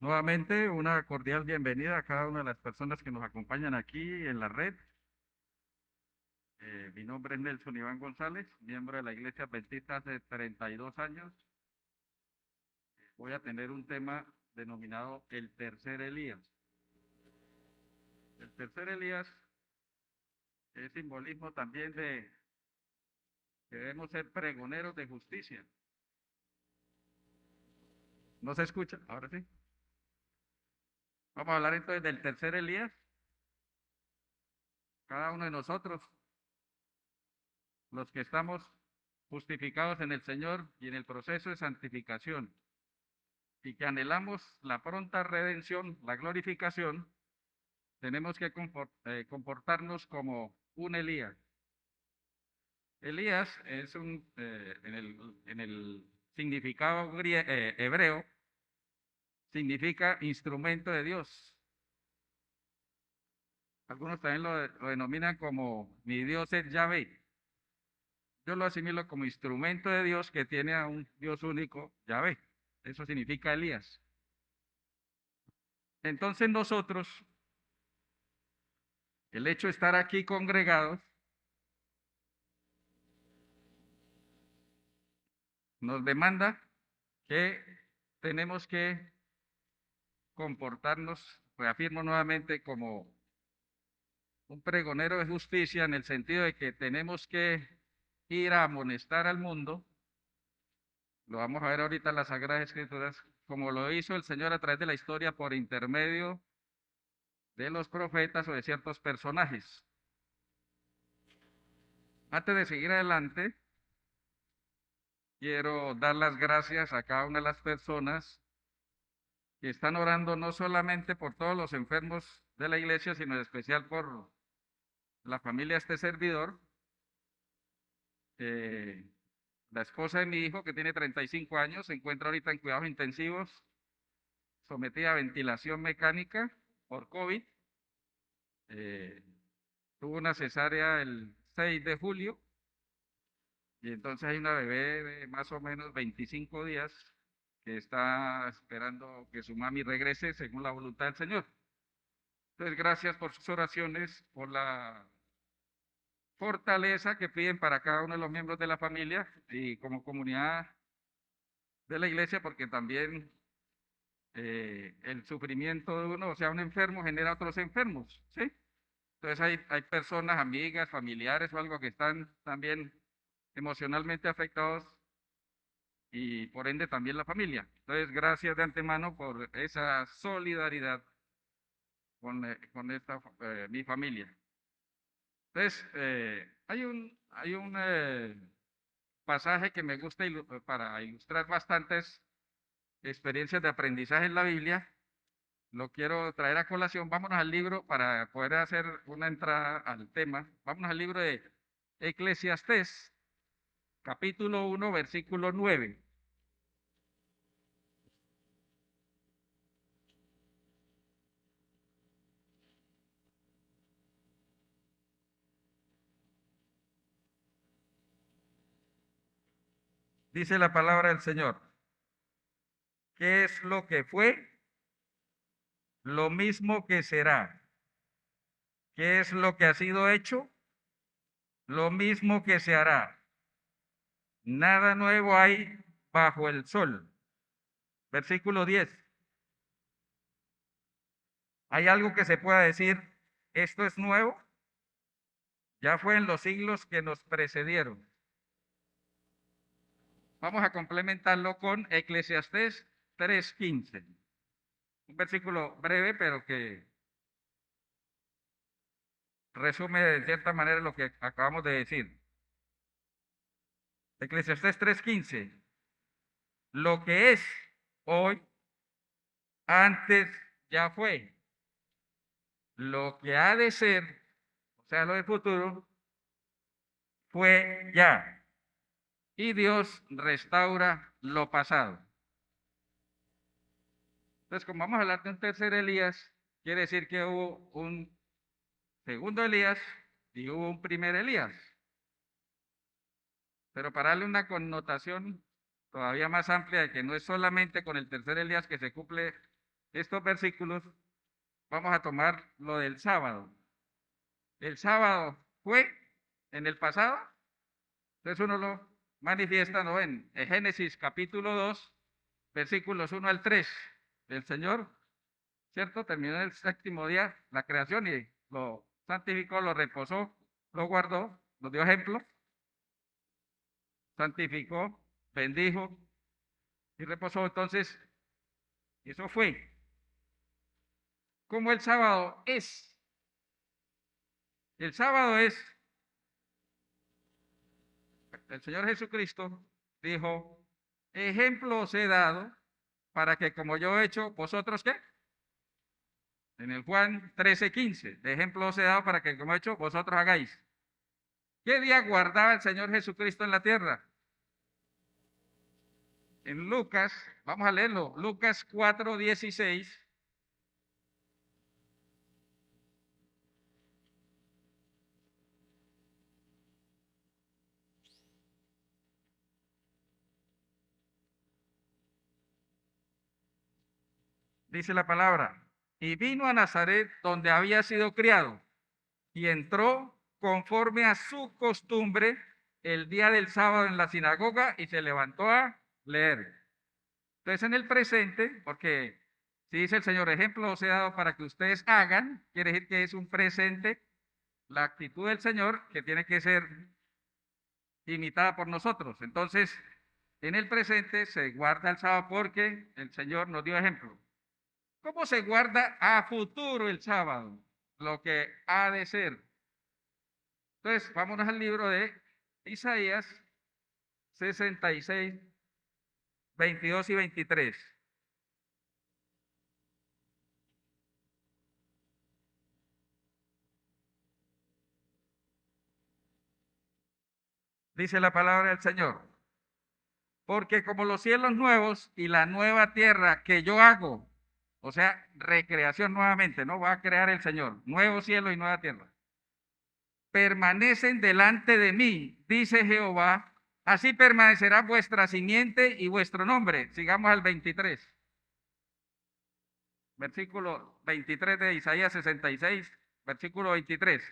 Nuevamente, una cordial bienvenida a cada una de las personas que nos acompañan aquí en la red. Mi nombre es Nelson Iván González, miembro de la Iglesia Adventista hace 32 años. Voy a tener un tema denominado el tercer Elías. El tercer Elías es simbolismo también de que debemos ser pregoneros de justicia. ¿No se escucha? Ahora sí. Vamos a hablar entonces del tercer Elías. Cada uno de nosotros, los que estamos justificados en el Señor y en el proceso de santificación, y que anhelamos la pronta redención, la glorificación, tenemos que comportarnos como un Elías. Elías es en el significado hebreo, significa instrumento de Dios. Algunos también lo denominan como mi Dios es Yahvé. Yo lo asimilo como instrumento de Dios que tiene a un Dios único, Yahvé. Eso significa Elías. Entonces nosotros, el hecho de estar aquí congregados, nos demanda que tenemos que comportarnos, reafirmo nuevamente, como un pregonero de justicia en el sentido de que tenemos que ir a amonestar al mundo. Lo vamos a ver ahorita en las Sagradas Escrituras, como lo hizo el Señor a través de la historia por intermedio de los profetas o de ciertos personajes. Antes de seguir adelante, quiero dar las gracias a cada una de las personas que están orando no solamente por todos los enfermos de la iglesia, sino en especial por la familia de este servidor. Eh, la esposa de mi hijo, que tiene 35 años, se encuentra ahorita en cuidados intensivos, sometida a ventilación mecánica por COVID. Eh, Tuvo una cesárea el 6 de julio y entonces hay una bebé de más o menos 25 días que está esperando que su mami regrese según la voluntad del Señor. Entonces, gracias por sus oraciones, por la fortaleza que piden para cada uno de los miembros de la familia y como comunidad de la iglesia, porque también el sufrimiento de uno, o sea, un enfermo genera otros enfermos, ¿sí? Entonces hay personas, amigas, familiares o algo que están también emocionalmente afectados y por ende también la familia. Entonces, gracias de antemano por esa solidaridad con esta, mi familia. Entonces, hay un pasaje que me gusta para ilustrar bastantes experiencias de aprendizaje en la Biblia. Lo quiero traer a colación. Vámonos al libro para poder hacer una entrada al tema. Vámonos al libro de Eclesiastés, capítulo 1, versículo 9. Dice la palabra del Señor. ¿Qué es lo que fue? Lo mismo que será. ¿Qué es lo que ha sido hecho? Lo mismo que se hará. Nada nuevo hay bajo el sol. Versículo 10. ¿Hay algo que se pueda decir, esto es nuevo? Ya fue en los siglos que nos precedieron. Vamos a complementarlo con Eclesiastés 3:15. Un versículo breve, pero que resume de cierta manera lo que acabamos de decir. Eclesiastés 3:15. Lo que es hoy, antes ya fue. Lo que ha de ser, o sea, lo del futuro, fue ya. Y Dios restaura lo pasado. Entonces, como vamos a hablar de un tercer Elías, quiere decir que hubo un segundo Elías y hubo un primer Elías. Pero para darle una connotación todavía más amplia de que no es solamente con el tercer Elías que se cumple estos versículos, vamos a tomar lo del sábado. El sábado fue en el pasado, entonces uno lo manifiesta, ¿no? En Génesis capítulo 2, versículos 1 al 3. El Señor, ¿cierto? Terminó el séptimo día la creación y lo santificó, lo reposó, lo guardó, nos dio ejemplo, santificó, bendijo y reposó. Entonces, eso fue como el sábado es. El sábado es, el Señor Jesucristo dijo, ejemplo os he dado para que como yo he hecho, vosotros ¿qué? En el Juan 13:15, de ejemplo os he dado para que como he hecho, vosotros hagáis. ¿Qué día guardaba el Señor Jesucristo en la tierra? En Lucas, vamos a leerlo, Lucas 4:16. Dice la palabra, y vino a Nazaret donde había sido criado, y entró conforme a su costumbre el día del sábado en la sinagoga y se levantó a leer. Entonces en el presente, porque si dice el Señor, ejemplo os he dado para que ustedes hagan, quiere decir que es un presente, la actitud del Señor que tiene que ser imitada por nosotros. Entonces, en el presente se guarda el sábado porque el Señor nos dio ejemplo. ¿Cómo se guarda a futuro el sábado? Lo que ha de ser. Entonces, vámonos al libro de Isaías 66, 22 y 23. Dice la palabra del Señor. Porque como los cielos nuevos y la nueva tierra que yo hago, o sea, recreación nuevamente, no va a crear el Señor, nuevo cielo y nueva tierra, permanecen delante de mí, dice Jehová, así permanecerá vuestra simiente y vuestro nombre. Sigamos al 23. Versículo 23 de Isaías 66, versículo 23.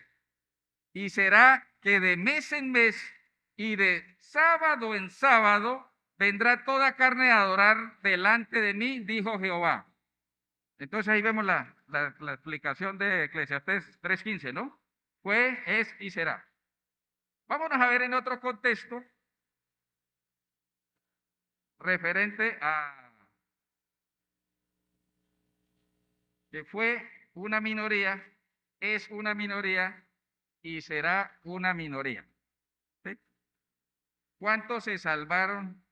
Y será que de mes en mes y de sábado en sábado vendrá toda carne a adorar delante de mí, dijo Jehová. Entonces ahí vemos la explicación de Eclesiastés 3:15, ¿no? Fue, es y será. Vámonos a ver en otro contexto referente a que fue una minoría, es una minoría y será una minoría. ¿Sí? ¿Cuántos se salvaron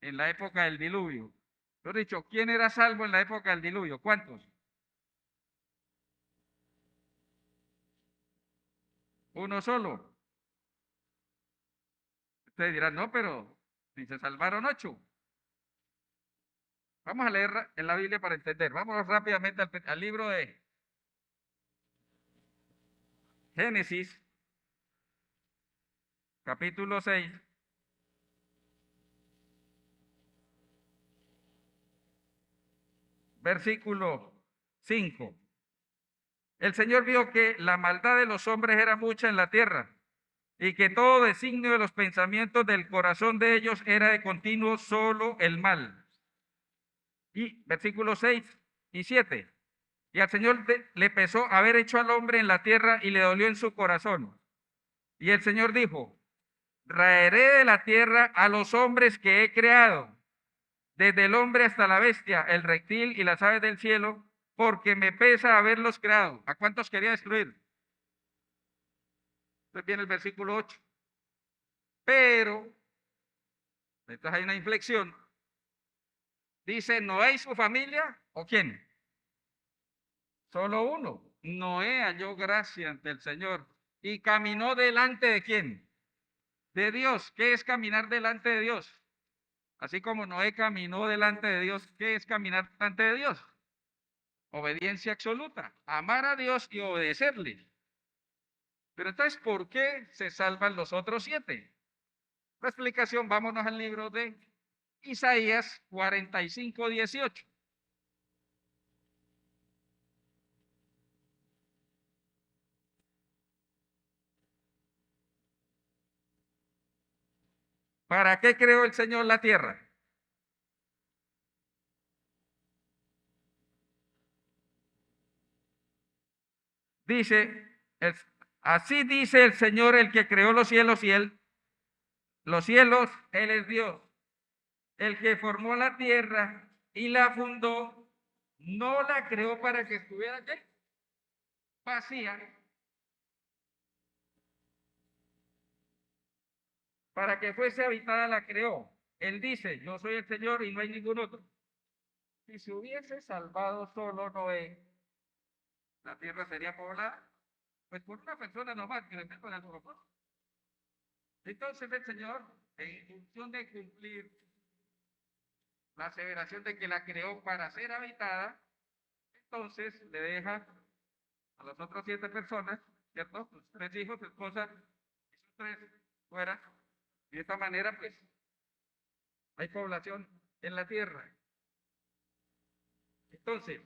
en la época del diluvio? Lo he dicho, ¿quién era salvo en la época del diluvio? ¿Cuántos? Uno solo. Ustedes dirán, no, pero si se salvaron 8. Vamos a leer en la Biblia para entender. Vamos rápidamente al libro de Génesis, capítulo 6. Versículo 5. El Señor vio que la maldad de los hombres era mucha en la tierra y que todo designio de los pensamientos del corazón de ellos era de continuo solo el mal. Y versículos 6 y 7. Y al Señor le pesó haber hecho al hombre en la tierra y le dolió en su corazón. Y el Señor dijo, traeré de la tierra a los hombres que he creado, desde el hombre hasta la bestia, el reptil y las aves del cielo, porque me pesa haberlos creado. ¿A cuántos quería destruir? Entonces viene el versículo 8. Pero, entonces hay una inflexión. Dice, ¿Noé y su familia o quién? Solo uno. Noé halló gracia ante el Señor y caminó delante de quién? De Dios. ¿Qué es caminar delante de Dios? Así como Noé caminó delante de Dios, ¿qué es caminar delante de Dios? Obediencia absoluta, amar a Dios y obedecerle. Pero entonces, ¿por qué se salvan los otros 7? La explicación, vámonos al libro de Isaías 45:18. ¿Para qué creó el Señor la tierra? Dice, así dice el Señor, el que creó los cielos y los cielos, Él es Dios. El que formó la tierra y la fundó, no la creó para que estuviera ¿qué? Vacía, para que fuese habitada la creó. Él dice, yo soy el Señor y no hay ningún otro. Si se hubiese salvado solo Noé, la tierra sería poblada, pues por una persona nomás que le con el propósito. Entonces el Señor, en función de cumplir la aseveración de que la creó para ser habitada, entonces le deja a las otras 7 personas, ¿cierto? Sus 3 hijos, su esposa y sus 3 fuera. Y de esta manera, pues, hay población en la tierra. Entonces,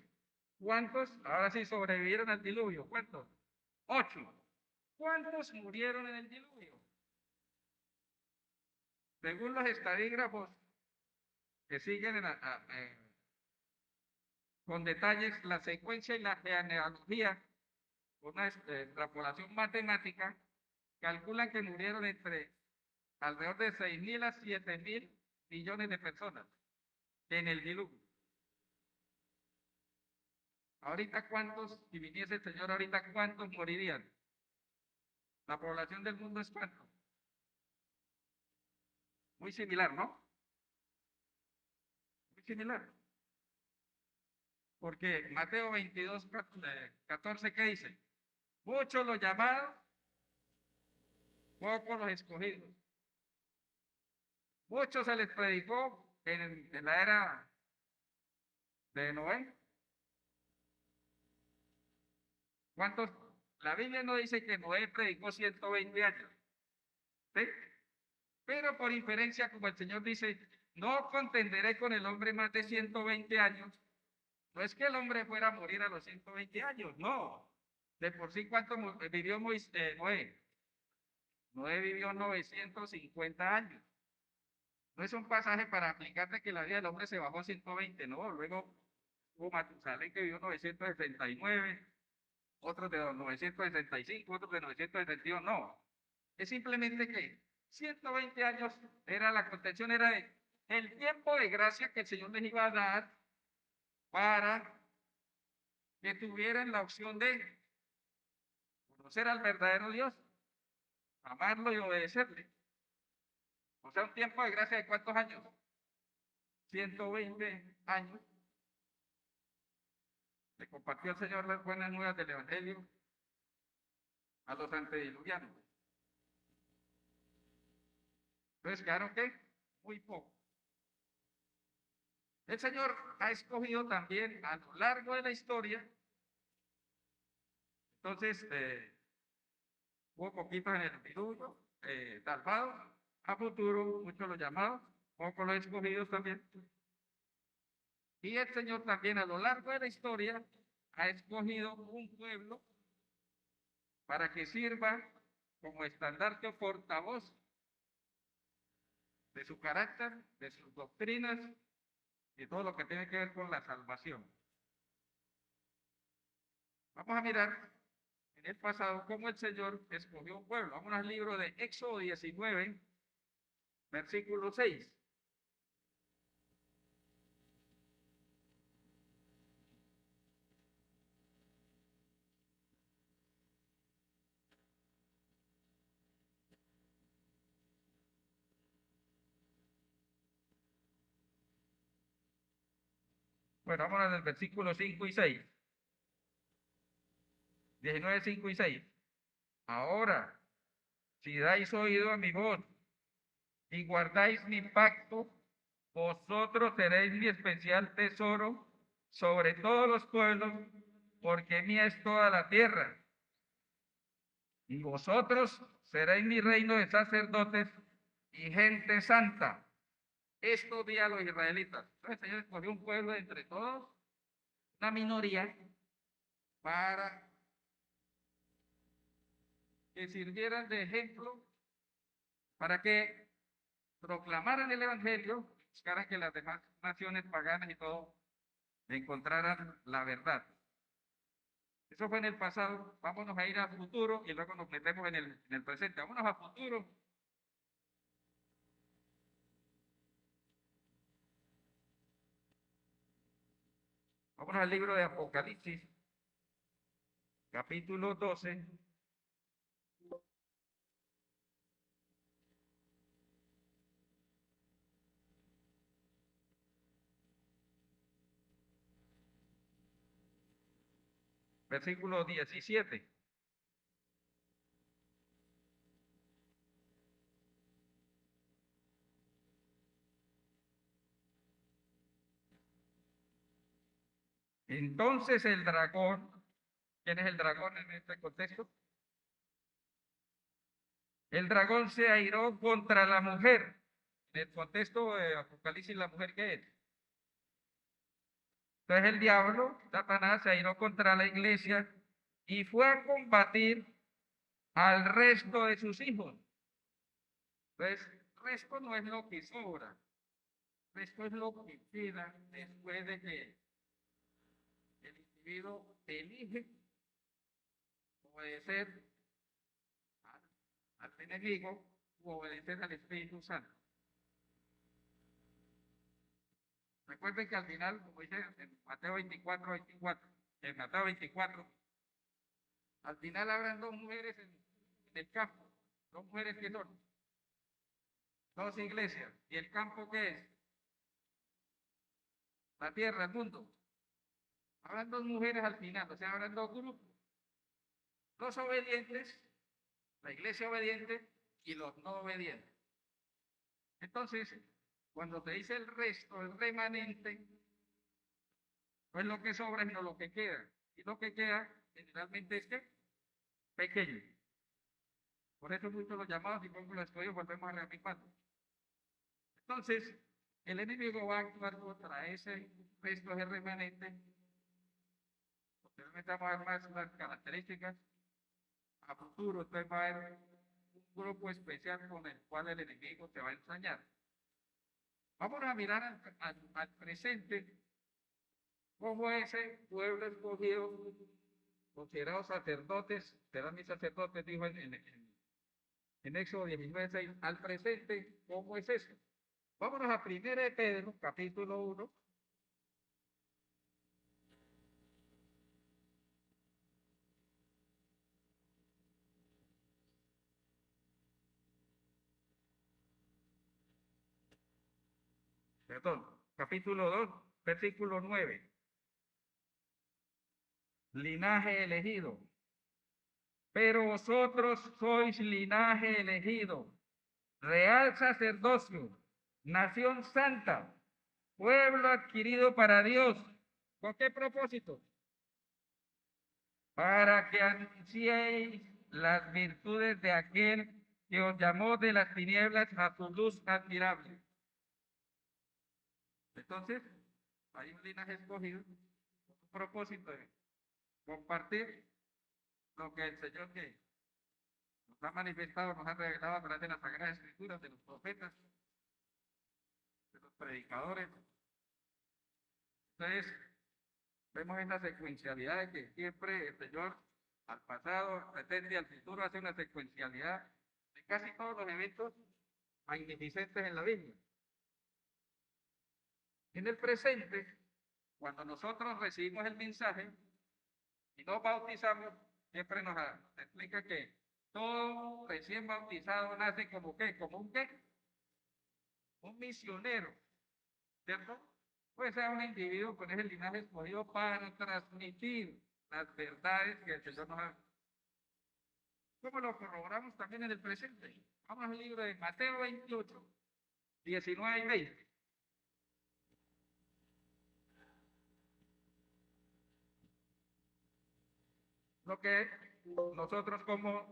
¿cuántos ahora sí sobrevivieron al diluvio? ¿Cuántos? 8. ¿Cuántos murieron en el diluvio? Según los estadígrafos que siguen con detalles la secuencia y la genealogía, una extrapolación matemática, calculan que murieron entre alrededor de 6.000 a 7.000 millones de personas en el diluvio. Ahorita cuántos, si viniese el Señor ahorita, ¿cuántos morirían? La población del mundo es cuánto. Muy similar, ¿no? Muy similar. Porque Mateo 22, 14, ¿qué dice? Muchos los llamados, pocos los escogidos. Muchos se les predicó en la era de Noé. ¿Cuántos? La Biblia no dice que Noé predicó 120 años. ¿Sí? Pero por inferencia, como el Señor dice, no contenderé con el hombre más de 120 años. No es que el hombre fuera a morir a los 120 años, no. De por sí, ¿cuánto vivió Noé? Noé vivió 950 años. No es un pasaje para aplicarte que la vida del hombre se bajó a 120, no. Luego hubo Matusalén que vivió 969, otros de 965, otros de 972, no. Es simplemente que 120 años era la contención, era el tiempo de gracia que el Señor les iba a dar para que tuvieran la opción de conocer al verdadero Dios, amarlo y obedecerle. O sea, un tiempo de gracia de ¿cuántos años? 120 años. Le compartió el Señor las buenas nuevas del Evangelio a los antediluvianos. Entonces, ¿quedaron qué? Muy poco. El Señor ha escogido también a lo largo de la historia. Entonces, hubo poquitos en el diluvio, salvados. A futuro, muchos los llamados, pocos los escogidos también. Y el Señor también a lo largo de la historia ha escogido un pueblo para que sirva como estandarte o portavoz de su carácter, de sus doctrinas y todo lo que tiene que ver con la salvación. Vamos a mirar en el pasado cómo el Señor escogió un pueblo. Vamos al libro de Éxodo 19, versículo 6. Bueno, vamos al versículo 5 y 6. 19, 5 y 6. Ahora, si dais oído a mi voz y guardáis mi pacto, vosotros seréis mi especial tesoro sobre todos los pueblos, porque mía es toda la tierra. Y vosotros seréis mi reino de sacerdotes y gente santa. Esto di a los israelitas. Entonces el Señor escogió un pueblo de entre todos, una minoría, para que sirvieran de ejemplo, para que proclamaran el evangelio, buscaran que las demás naciones paganas y todo encontraran la verdad. Eso fue en el pasado. Vámonos a ir al futuro y luego nos metemos en el presente. Vámonos al futuro. Vámonos al libro de Apocalipsis, capítulo 12. Versículo 17. Entonces el dragón, ¿quién es el dragón en este contexto? El dragón se airó contra la mujer. En el contexto de Apocalipsis, ¿la mujer qué es? Entonces el diablo, Satanás, se airó contra la iglesia y fue a combatir al resto de sus hijos. Entonces, el resto no es lo que sobra, el resto es lo que queda después de que el individuo elige obedecer al, al enemigo u obedecer al Espíritu Santo. Recuerden que al final, como dice en Mateo 24, en Mateo 24, al final habrán dos mujeres en el campo, dos mujeres que son, dos iglesias. ¿Y el campo qué es? La tierra, el mundo. Habrán dos mujeres al final, o sea, habrán dos grupos. Los obedientes, la iglesia obediente y los no obedientes. Entonces, cuando te dice el resto, el remanente, no es lo que sobra, sino lo que queda. Y lo que queda generalmente es que pequeño. Por eso muchos los llamados y pongo los estudios volvemos a reafirmar. Entonces, el enemigo va a actuar contra ese resto, ese remanente. Posteriormente vamos a ver más las características a futuro. Entonces va a haber un grupo especial con el cual el enemigo te va a ensañar. Vamos a mirar al presente cómo ese pueblo escogido, considerados sacerdotes, serán mis sacerdotes, dijo en Éxodo 19:6, al presente, ¿cómo es eso? Vámonos a 1 de Pedro, capítulo 1. Perdón, capítulo 2, versículo 9. Linaje elegido. Pero vosotros sois linaje elegido, real sacerdocio, nación santa, pueblo adquirido para Dios. ¿Con qué propósito? Para que anunciéis las virtudes de aquel que os llamó de las tinieblas a su luz admirable. Entonces, hay un linaje escogido, un propósito de compartir lo que el Señor que nos ha manifestado, nos ha revelado a través de las Sagradas Escrituras, de los profetas, de los predicadores. Entonces, vemos esa secuencialidad de que siempre el Señor, al pasado, al presente y al futuro, hace una secuencialidad de casi todos los eventos magnificentes en la Biblia. En el presente, cuando nosotros recibimos el mensaje y nos bautizamos, siempre nos explica que todo recién bautizado nace como qué, como un qué, un misionero, ¿cierto? Pues sea un individuo con ese linaje escogido para transmitir las verdades que el Señor nos ha. ¿Cómo lo corroboramos también en el presente? Vamos al libro de Mateo 28, 19 y 20. Lo que nosotros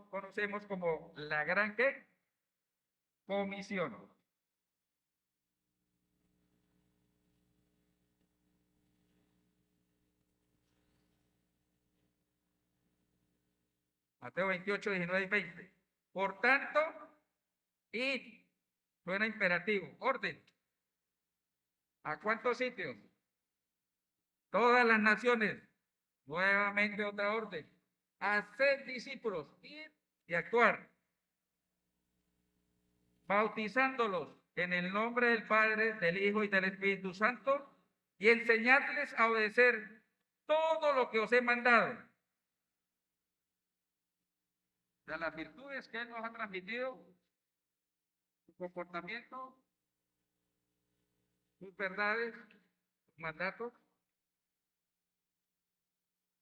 conocemos como la gran ¿qué? Comisión. Mateo 28, 19 y 20. Por tanto, id Suena imperativo. Orden. ¿A cuántos sitios? Todas las naciones. Nuevamente otra orden. Hacer discípulos, ir y actuar. Bautizándolos en el nombre del Padre, del Hijo y del Espíritu Santo, y enseñarles a obedecer todo lo que os he mandado. De las virtudes que Él nos ha transmitido, su comportamiento, sus verdades, sus mandatos.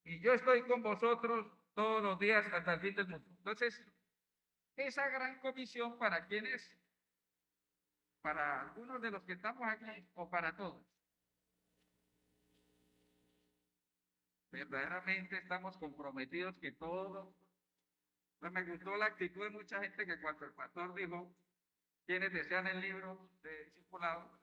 Y yo estoy con vosotros todos los días hasta el fin del mundo. Entonces, esa gran comisión, ¿para quiénes? Para algunos de los que estamos aquí o para todos. Verdaderamente estamos comprometidos que todos. Pues me gustó la actitud de mucha gente que cuando el pastor dijo quienes desean el libro de discipulado,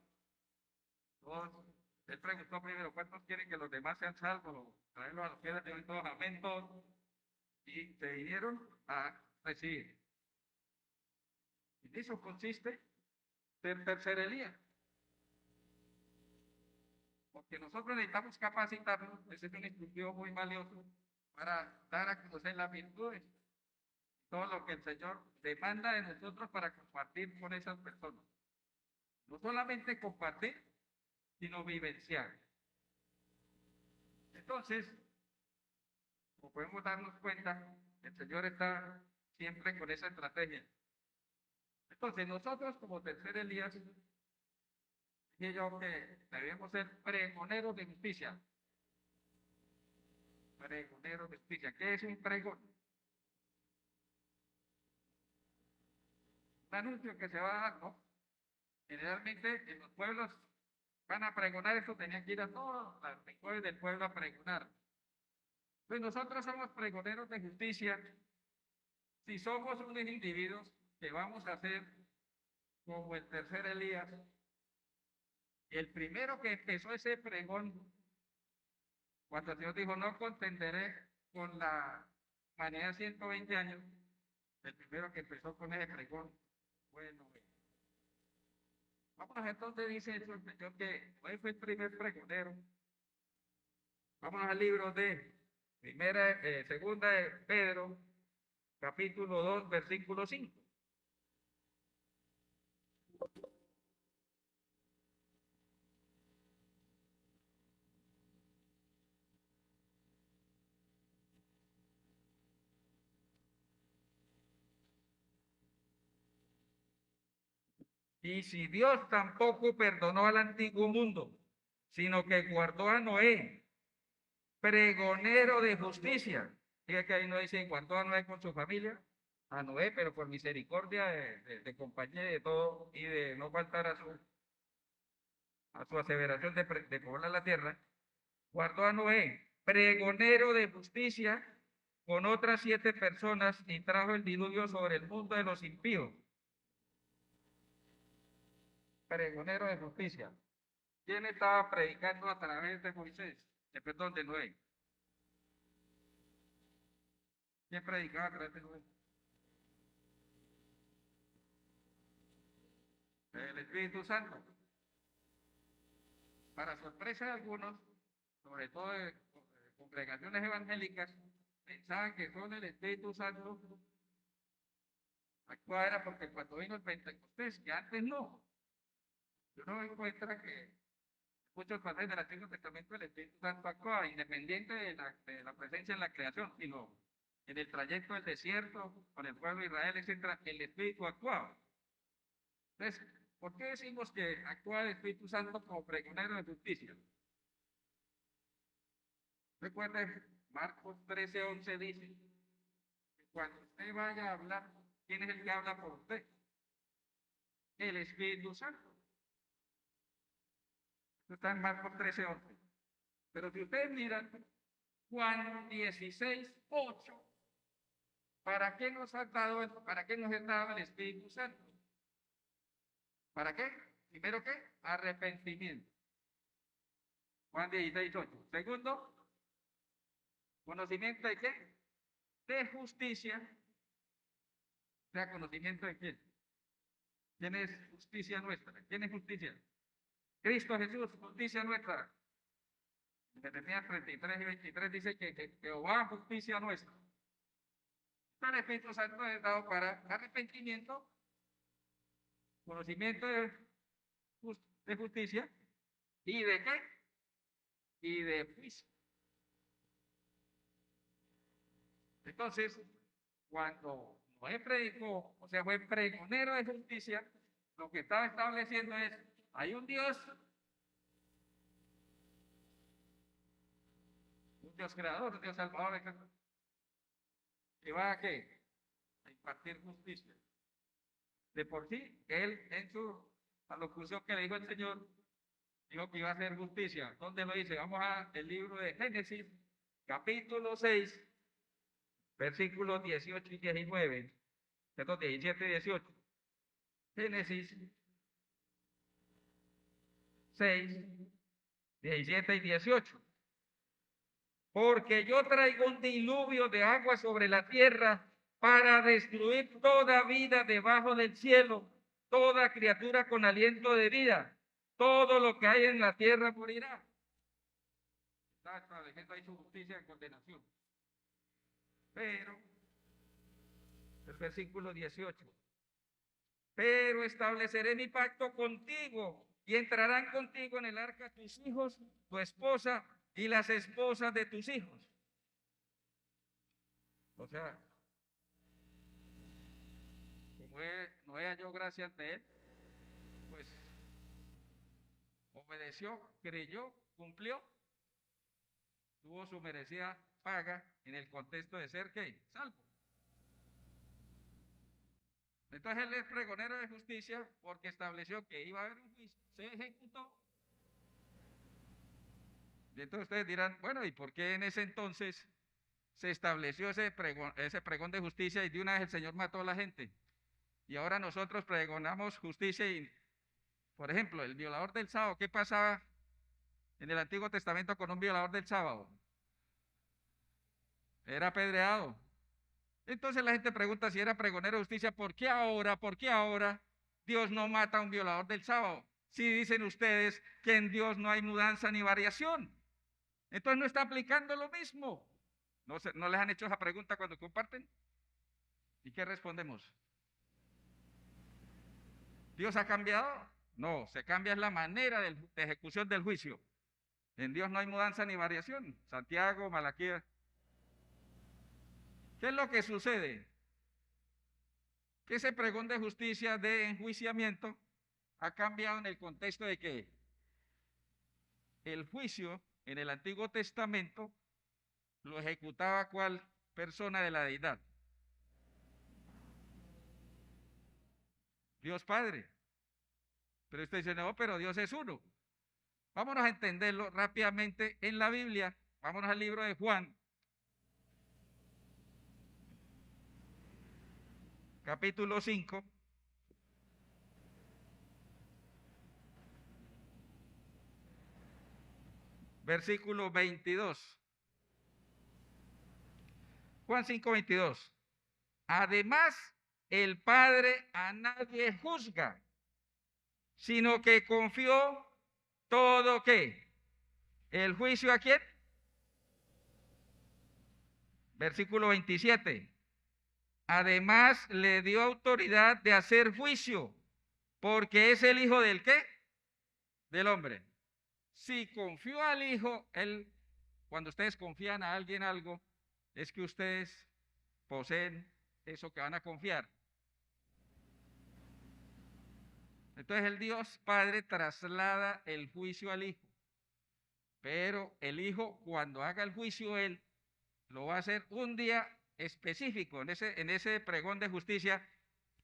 todos, él preguntó primero cuántos quieren que los demás sean salvos, traerlos a los pies de Dios y todos, amén, todos, y se vinieron a recibir. Y en eso consiste ser tercer Elías. Porque nosotros necesitamos capacitarnos, ese es un instructivo muy valioso para dar a conocer las virtudes, todo lo que el Señor demanda de nosotros para compartir con esas personas. No solamente compartir, sino vivenciar. Entonces, como podemos darnos cuenta, el Señor está siempre con esa estrategia. Entonces, nosotros como tercer Elías, dije yo que debemos ser pregoneros de justicia. Pregoneros de justicia. ¿Qué es un pregón? Un anuncio que se va a dar, ¿no? Generalmente en los pueblos van a pregonar, esto tenían que ir a todos los rincones del pueblo a pregonar. Pues nosotros somos pregoneros de justicia si somos unos individuos que vamos a ser como el tercer Elías. El primero que empezó ese pregón, cuando el Señor dijo, no contenderé con la humanidad 120 años, el primero que empezó con ese pregón, bueno, vamos a ver dónde dice eso el Señor que hoy fue el primer pregonero. Vamos al libro de segunda de Pedro, capítulo 2, versículo 5. Y si Dios tampoco perdonó al antiguo mundo, sino que guardó a Noé, pregonero de justicia. Fíjate que ahí no dice guardó a Noé con su familia, a Noé, pero por misericordia de compañía de todo y de no faltar a su aseveración de poblar la tierra, guardó a Noé, pregonero de justicia, con otras 7 personas y trajo el diluvio sobre el mundo de los impíos. Pregonero de justicia. ¿Quién estaba predicando a través de Moisés? Perdón, de Noé. ¿Quién predicaba a través de Noé? El Espíritu Santo. Para sorpresa de algunos, sobre todo de congregaciones evangélicas, pensaban que con el Espíritu Santo actuaba era porque cuando vino el Pentecostés, que antes no. Uno encuentra que muchos pasajes del Antiguo Testamento el Espíritu Santo actuaba independiente de la presencia en la creación, sino en el trayecto del desierto, con el pueblo de Israel, etc., el Espíritu actuaba. Entonces, ¿por qué decimos que actúa el Espíritu Santo como pregonero de justicia? Recuerden, Marcos 13:11 dice que cuando usted vaya a hablar, ¿quién es el que habla por usted? El Espíritu Santo. Eso está en Marcos 13:11. Pero si ustedes miran, Juan 16:8, ¿para qué nos ha dado el Espíritu Santo? ¿Para qué? Primero, ¿qué? Arrepentimiento. Juan 16:8. Segundo, conocimiento de qué? De justicia. O sea, conocimiento de quién? ¿Quién es justicia nuestra? ¿Quién es justicia? Cristo Jesús, justicia nuestra. Jeremías 33 y 23 dice que Jehová justicia nuestra. El Espíritu Santo es dado para arrepentimiento, conocimiento de justicia y de qué? Y de juicio. Entonces, cuando Noé predicó, o sea, fue pregonero de justicia, lo que estaba estableciendo es, hay un Dios creador, un Dios salvador, que va a qué? A impartir justicia. De por sí, él en su alocución que le dijo el Señor, dijo que iba a hacer justicia. ¿Dónde lo dice? Vamos al libro de Génesis, capítulo 6, versículos 18 y 19, perdón, 17 y 18. Génesis 6, 17 y 18. Porque yo traigo un diluvio de agua sobre la tierra para destruir toda vida debajo del cielo, toda criatura con aliento de vida, todo lo que hay en la tierra morirá. Está estableciendo ahí su justicia y condenación. Pero, el versículo 18, pero estableceré mi pacto contigo y entrarán contigo en el arca tus hijos, tu esposa y las esposas de tus hijos. O sea, como Noé halló gracia ante él, pues obedeció, creyó, cumplió, tuvo su merecida paga en el contexto de ser ¿qué? Salvo. Entonces él es pregonero de justicia porque estableció que iba a haber un juicio, se ejecutó. Y entonces ustedes dirán, bueno, ¿y por qué en ese entonces se estableció ese pregón de justicia y de una vez el Señor mató a la gente? Y ahora nosotros pregonamos justicia y, por ejemplo, el violador del sábado, ¿qué pasaba en el Antiguo Testamento con un violador del sábado? Era apedreado. Entonces la gente pregunta si era pregonero de justicia, ¿por qué ahora Dios no mata a un violador del sábado? Si dicen ustedes que en Dios no hay mudanza ni variación. Entonces no está aplicando lo mismo. ¿No les han hecho esa pregunta cuando comparten? ¿Y qué respondemos? ¿Dios ha cambiado? No, se cambia la manera de ejecución del juicio. En Dios no hay mudanza ni variación. Santiago, Malaquías. ¿Qué es lo que sucede? Que ese pregón de justicia, de enjuiciamiento, ha cambiado en el contexto de que el juicio en el Antiguo Testamento lo ejecutaba cual persona de la deidad. Dios Padre. Pero usted dice, no, pero Dios es uno. Vámonos a entenderlo rápidamente en la Biblia. Vámonos al libro de Juan, capítulo 5. Versículo 22. Juan 5, 22. Además, el Padre a nadie juzga, sino que confió todo ¿qué? ¿El juicio a quién? Versículo 27. Además, le dio autoridad de hacer juicio, porque es el Hijo del ¿qué? Del hombre. Si confió al Hijo, cuando ustedes confían a alguien algo, es que ustedes poseen eso que van a confiar. Entonces el Dios Padre traslada el juicio al Hijo, pero el Hijo cuando haga el juicio, él lo va a hacer un día específico. En ese pregón de justicia,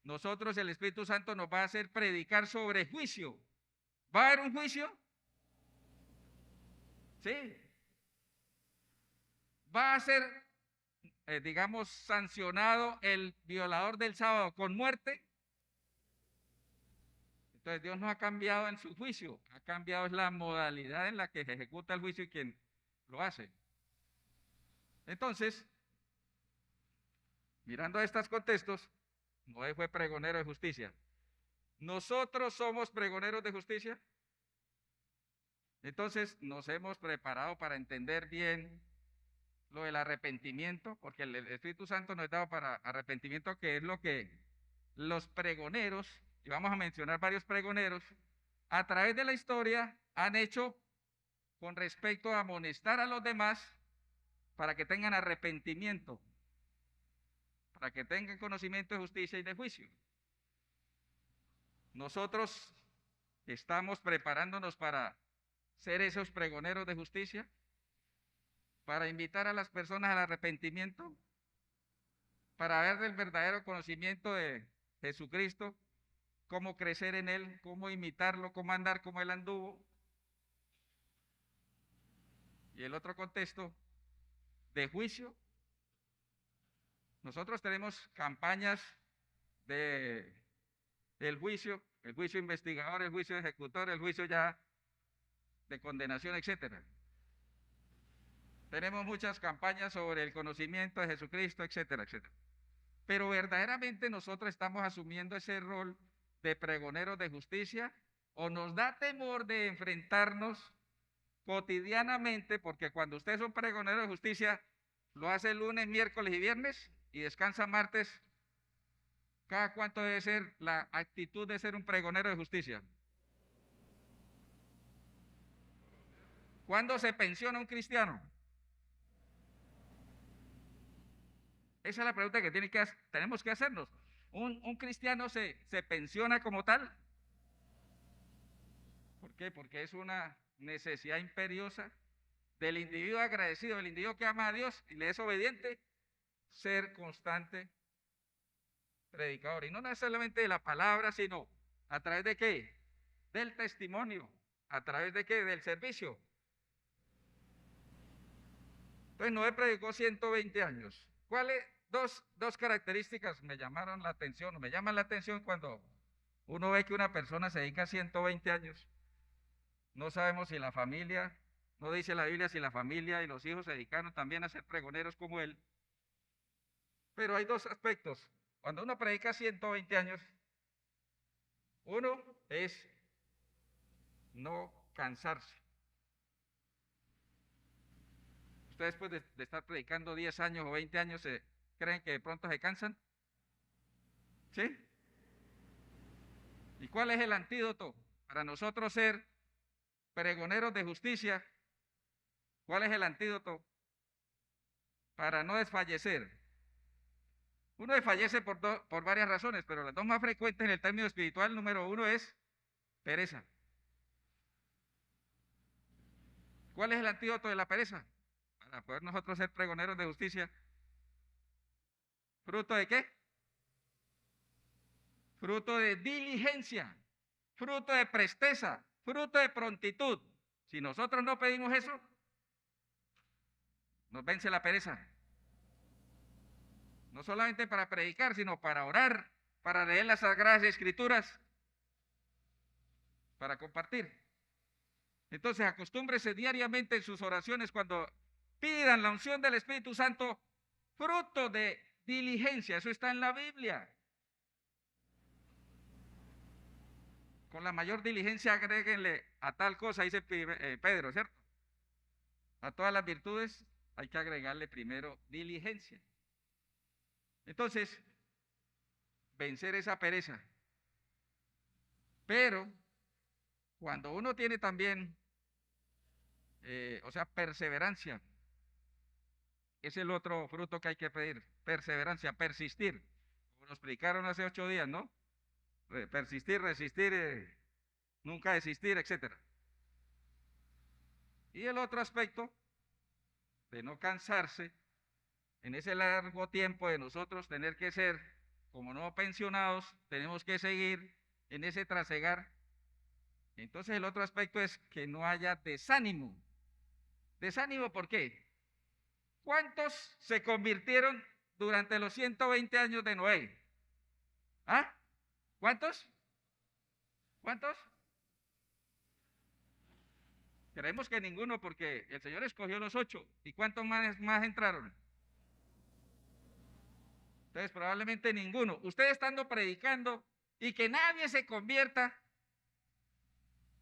nosotros, el Espíritu Santo nos va a hacer predicar sobre juicio. ¿Va a haber un juicio? Sí. ¿Va a ser, digamos, sancionado el violador del sábado con muerte? Entonces Dios no ha cambiado en su juicio, ha cambiado la modalidad en la que se ejecuta el juicio y quien lo hace. Entonces, mirando a estos contextos, Noé fue pregonero de justicia. ¿Nosotros somos pregoneros de justicia? Entonces nos hemos preparado para entender bien lo del arrepentimiento, porque el Espíritu Santo nos ha dado para arrepentimiento, que es lo que los pregoneros, y vamos a mencionar varios pregoneros, a través de la historia han hecho con respecto a amonestar a los demás para que tengan arrepentimiento, para que tengan conocimiento de justicia y de juicio. Nosotros estamos preparándonos para ser esos pregoneros de justicia, para invitar a las personas al arrepentimiento, para ver el verdadero conocimiento de Jesucristo, cómo crecer en Él, cómo imitarlo, cómo andar como Él anduvo. Y el otro contexto de juicio, nosotros tenemos campañas del juicio, el juicio investigador, el juicio ejecutor, el juicio ya de condenación, etcétera. Tenemos muchas campañas sobre el conocimiento de Jesucristo, etcétera, etcétera. Pero verdaderamente nosotros estamos asumiendo ese rol de pregoneros de justicia, o nos da temor de enfrentarnos cotidianamente, porque cuando usted es un pregonero de justicia, lo hace lunes, miércoles y viernes y descansa martes. ¿Cada cuánto debe ser la actitud de ser un pregonero de justicia? ¿Cuándo se pensiona un cristiano? Esa es la pregunta que tenemos que hacernos. ¿Un cristiano se pensiona como tal? ¿Por qué? Porque es una necesidad imperiosa del individuo agradecido, del individuo que ama a Dios y le es obediente, ser constante predicador. Y no necesariamente de la palabra, sino a través de qué? Del testimonio. ¿A través de qué? Del servicio. Entonces Noé predicó 120 años. ¿Cuáles? Dos características me llamaron la atención, o me llaman la atención cuando uno ve que una persona se dedica 120 años. No sabemos si la familia, no dice la Biblia si la familia y los hijos se dedicaron también a ser pregoneros como él. Pero hay dos aspectos. Cuando uno predica 120 años, uno es no cansarse. Ustedes después de estar predicando 10 años o 20 años, ¿creen que de pronto se cansan? ¿Sí? ¿Y cuál es el antídoto para nosotros ser pregoneros de justicia? ¿Cuál es el antídoto para no desfallecer? Uno desfallece por varias razones, pero las dos más frecuentes en el término espiritual, número uno es pereza. ¿Cuál es el antídoto de la pereza? Para poder nosotros ser pregoneros de justicia. ¿Fruto de qué? Fruto de diligencia, fruto de presteza, fruto de prontitud. Si nosotros no pedimos eso, nos vence la pereza. No solamente para predicar, sino para orar, para leer las Sagradas Escrituras, para compartir. Entonces, acostúmbrese diariamente en sus oraciones cuando pidan la unción del Espíritu Santo, fruto de diligencia. Eso está en la Biblia. Con la mayor diligencia agréguenle a tal cosa, dice Pedro, ¿cierto? A todas las virtudes hay que agregarle primero diligencia. Entonces, vencer esa pereza. Pero cuando uno tiene también, perseverancia, es el otro fruto que hay que pedir, perseverancia, persistir. Como nos explicaron hace 8 días, ¿no? Persistir, resistir, nunca desistir, etcétera. Y el otro aspecto de no cansarse en ese largo tiempo de nosotros tener que ser, como no pensionados, tenemos que seguir en ese trasegar. Entonces el otro aspecto es que no haya desánimo. ¿Desánimo por qué? ¿Cuántos se convirtieron durante los 120 años de Noé? ¿Ah? ¿Cuántos? ¿Cuántos? Creemos que ninguno porque el Señor escogió los 8. ¿Y cuántos más entraron? Entonces probablemente ninguno. Usted estando predicando y que nadie se convierta,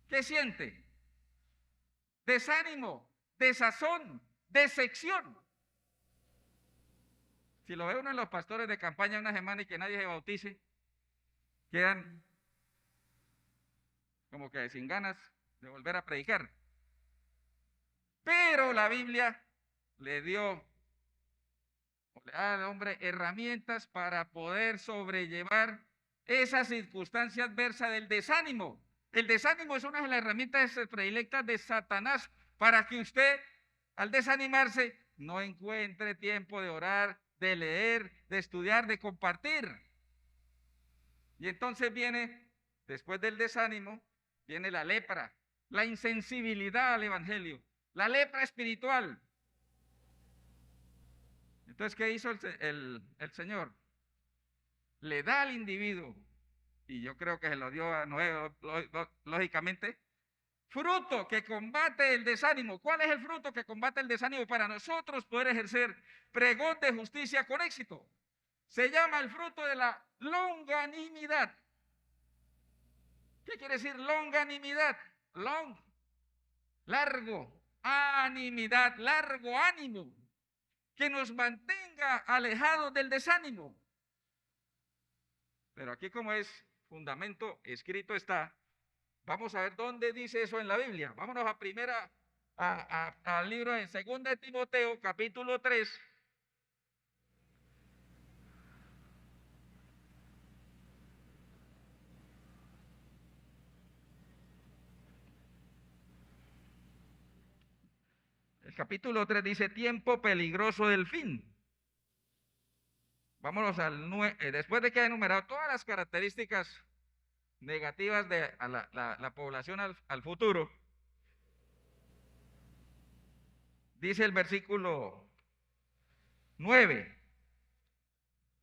¿qué siente? Desánimo, desazón, decepción. Si lo ve uno en los pastores de campaña una semana y que nadie se bautice, quedan como que sin ganas de volver a predicar. Pero la Biblia le dio al hombre herramientas para poder sobrellevar esa circunstancia adversa del desánimo. El desánimo es una de las herramientas predilectas de Satanás para que usted, al desanimarse, no encuentre tiempo de orar, de leer, de estudiar, de compartir. Y entonces viene, después del desánimo, viene la lepra, la insensibilidad al evangelio, la lepra espiritual. Entonces, ¿qué hizo el Señor? Le da al individuo, y yo creo que se lo dio a Noé, lógicamente, fruto que combate el desánimo. ¿Cuál es el fruto que combate el desánimo para nosotros poder ejercer pregón de justicia con éxito? Se llama el fruto de la longanimidad. ¿Qué quiere decir longanimidad? Long, largo, animidad, largo ánimo, que nos mantenga alejados del desánimo. Pero aquí, como es fundamento escrito está, vamos a ver dónde dice eso en la Biblia. Vámonos a al libro de 2 de Timoteo, capítulo 3. El capítulo 3 dice, tiempo peligroso del fin. Vámonos al 9, después de que ha enumerado todas las características negativas de la población al futuro, dice el versículo 9,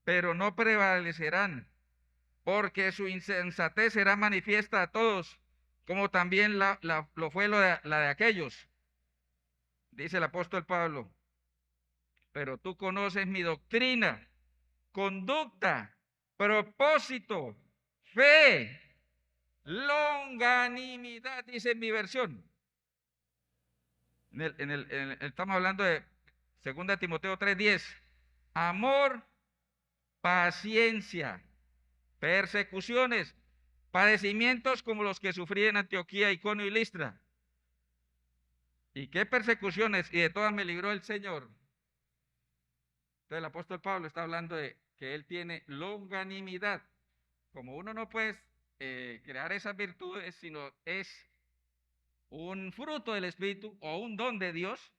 pero no prevalecerán, porque su insensatez será manifiesta a todos, como también lo fue la de aquellos. Dice el apóstol Pablo, pero tú conoces mi doctrina, conducta, propósito, fe, longanimidad, dice en mi versión. Estamos hablando de 2 Timoteo 3:10. Amor, paciencia, persecuciones, padecimientos como los que sufrí en Antioquía, Iconio y Listra. ¿Y qué persecuciones? Y de todas me libró el Señor. Entonces el apóstol Pablo está hablando de que él tiene longanimidad. Como uno no puede crear esas virtudes, sino es un fruto del Espíritu o un don de Dios,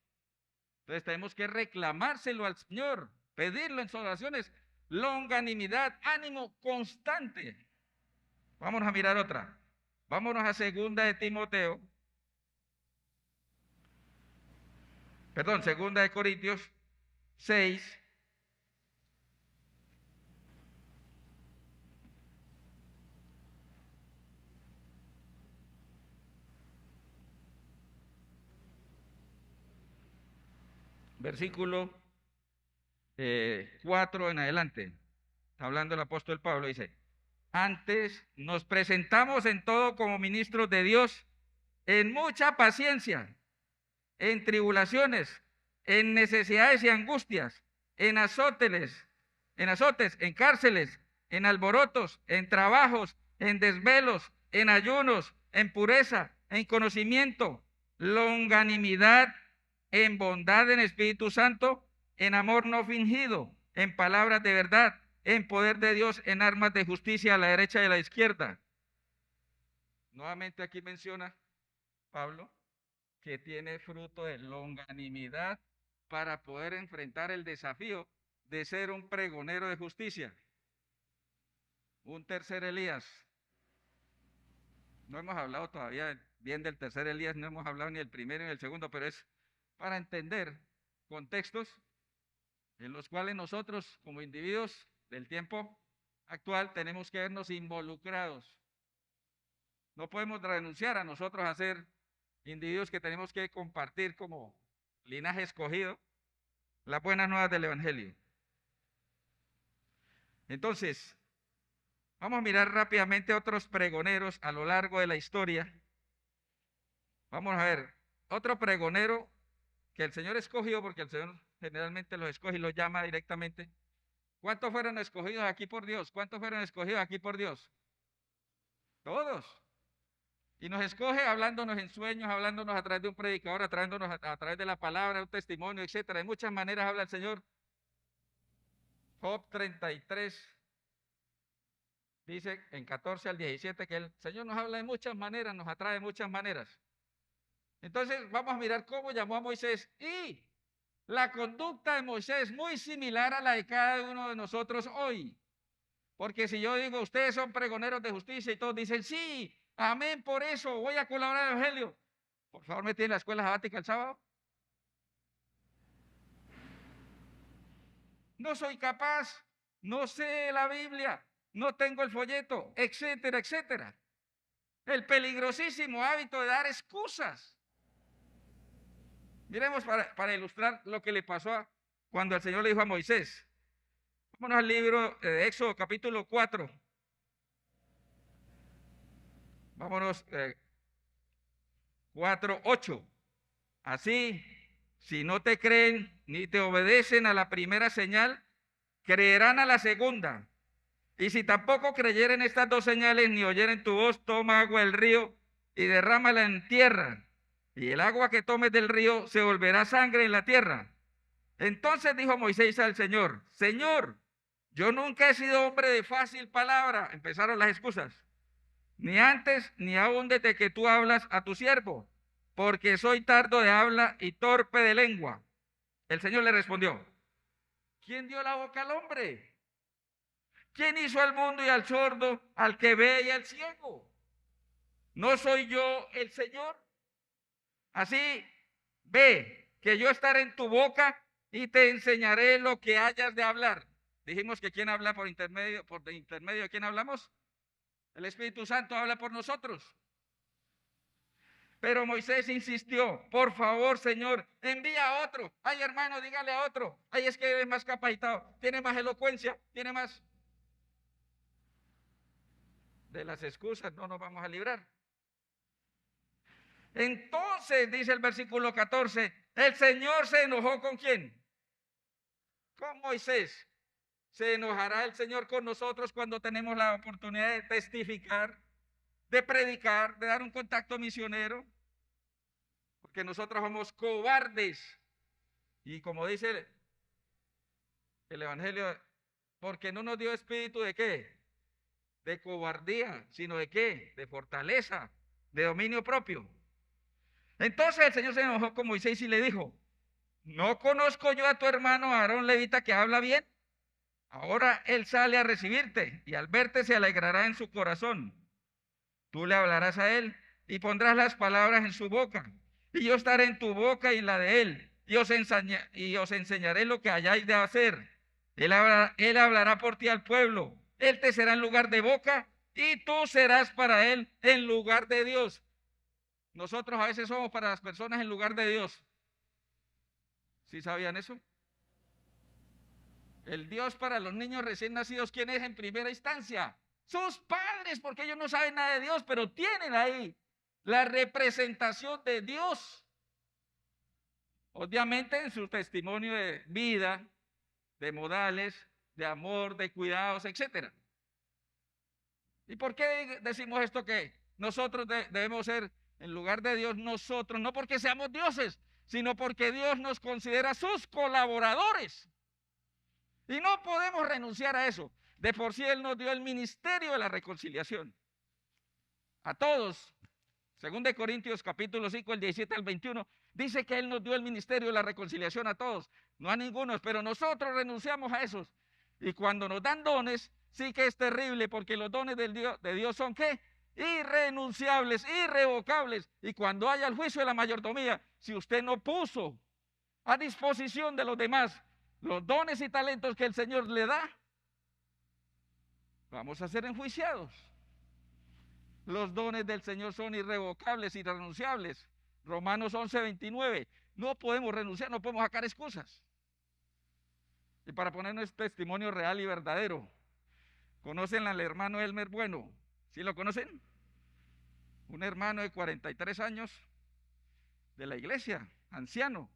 entonces tenemos que reclamárselo al Señor, pedirlo en sus oraciones, longanimidad, ánimo constante. Vamos a mirar otra. Vámonos a 2 de Timoteo, perdón, 2 de Corintios 6. Versículo 4 en adelante. Está hablando el apóstol Pablo, dice, antes nos presentamos en todo como ministros de Dios, en mucha paciencia, en tribulaciones, en necesidades y angustias, en azotes, en cárceles, en alborotos, en trabajos, en desvelos, en ayunos, en pureza, en conocimiento, longanimidad, en bondad en Espíritu Santo, en amor no fingido, en palabras de verdad, en poder de Dios, en armas de justicia a la derecha y a la izquierda. Nuevamente aquí menciona Pablo que tiene fruto de longanimidad para poder enfrentar el desafío de ser un pregonero de justicia. Un tercer Elías. No hemos hablado todavía bien del tercer Elías, no hemos hablado ni del primero ni del segundo, pero es para entender contextos en los cuales nosotros como individuos del tiempo actual tenemos que vernos involucrados. No podemos renunciar a nosotros a ser individuos que tenemos que compartir como linaje escogido las buenas nuevas del Evangelio. Entonces, Vamos a mirar rápidamente otros pregoneros a lo largo de la historia. Vamos a ver, otro pregonero que el Señor escogió, porque el Señor generalmente los escoge y los llama directamente. ¿Cuántos fueron escogidos aquí por Dios? ¿Cuántos fueron escogidos aquí por Dios? Todos. Y nos escoge hablándonos en sueños, hablándonos a través de un predicador, a través de la palabra, un testimonio, etcétera. De muchas maneras habla el Señor. Job 33 dice en 14 al 17 que el Señor nos habla de muchas maneras, nos atrae de muchas maneras. Entonces vamos a mirar cómo llamó a Moisés y la conducta de Moisés es muy similar a la de cada uno de nosotros hoy. Porque si yo digo, ustedes son pregoneros de justicia y todos dicen, sí, amén, por eso voy a colaborar en el Evangelio. Por favor, me tienen la escuela sabática el sábado. No soy capaz, no sé la Biblia, no tengo el folleto, etcétera, etcétera. El peligrosísimo hábito de dar excusas. Miremos para ilustrar lo que le pasó cuando el Señor le dijo a Moisés. Vámonos al libro de Éxodo capítulo 4. Vámonos 4:8. Así, si no te creen ni te obedecen a la primera señal, creerán a la segunda. Y si tampoco creyeren estas dos señales ni oyeren tu voz, toma agua del río y derrámala en tierra. Y el agua que tomes del río se volverá sangre en la tierra. Entonces dijo Moisés al Señor, Señor, yo nunca he sido hombre de fácil palabra. Empezaron las excusas. Ni antes ni aún desde que tú hablas a tu siervo, porque soy tardo de habla y torpe de lengua. El Señor le respondió, ¿quién dio la boca al hombre? ¿Quién hizo al mundo y al sordo, al que ve y al ciego? ¿No soy yo el Señor? Así, ve que yo estaré en tu boca y te enseñaré lo que hayas de hablar. Dijimos que ¿quién habla por intermedio de quién hablamos? El Espíritu Santo habla por nosotros. Pero Moisés insistió, por favor, Señor, envía a otro. Ay, hermano, dígale a otro. Ay, es que es más capacitado, tiene más elocuencia, tiene más. De las excusas no nos vamos a librar. Entonces, dice el versículo 14, el Señor se enojó ¿con quién? Con Moisés. ¿Se enojará el Señor con nosotros cuando tenemos la oportunidad de testificar, de predicar, de dar un contacto misionero? Porque nosotros somos cobardes. Y como dice el Evangelio, porque no nos dio espíritu de qué? De cobardía, sino de qué? De fortaleza, de dominio propio. Entonces el Señor se enojó con Moisés y le dijo, ¿no conozco yo a tu hermano Aarón levita que habla bien? Ahora él sale a recibirte y al verte se alegrará en su corazón. Tú le hablarás a él y pondrás las palabras en su boca. Y yo estaré en tu boca y en la de él. Y os enseñaré lo que hayáis de hacer. Él hablará por ti al pueblo. Él te será en lugar de boca y tú serás para él en lugar de Dios. Nosotros a veces somos para las personas en lugar de Dios. ¿Sí sabían eso? El Dios para los niños recién nacidos, ¿quién es en primera instancia? Sus padres, porque ellos no saben nada de Dios, pero tienen ahí la representación de Dios. Obviamente en su testimonio de vida, de modales, de amor, de cuidados, etc. ¿Y por qué decimos esto que nosotros debemos ser en lugar de Dios nosotros? No porque seamos dioses, sino porque Dios nos considera sus colaboradores. Y no podemos renunciar a eso. De por sí Él nos dio el ministerio de la reconciliación. A todos. Según de Corintios capítulo 5, el 17 al 21, dice que Él nos dio el ministerio de la reconciliación a todos. No a ninguno, pero nosotros renunciamos a esos. Y cuando nos dan dones, sí que es terrible, porque los dones de Dios son ¿qué? Irrenunciables, irrevocables. Y cuando haya el juicio de la mayordomía, si usted no puso a disposición de los demás los dones y talentos que el Señor le da, vamos a ser enjuiciados. Los dones del Señor son irrevocables, irrenunciables. Romanos 11:29. No podemos renunciar, no podemos sacar excusas. Y para poner nuestro testimonio real y verdadero, ¿Conocen al hermano Elmer Bueno? ¿Sí lo conocen? Un hermano de 43 años de la iglesia, anciano.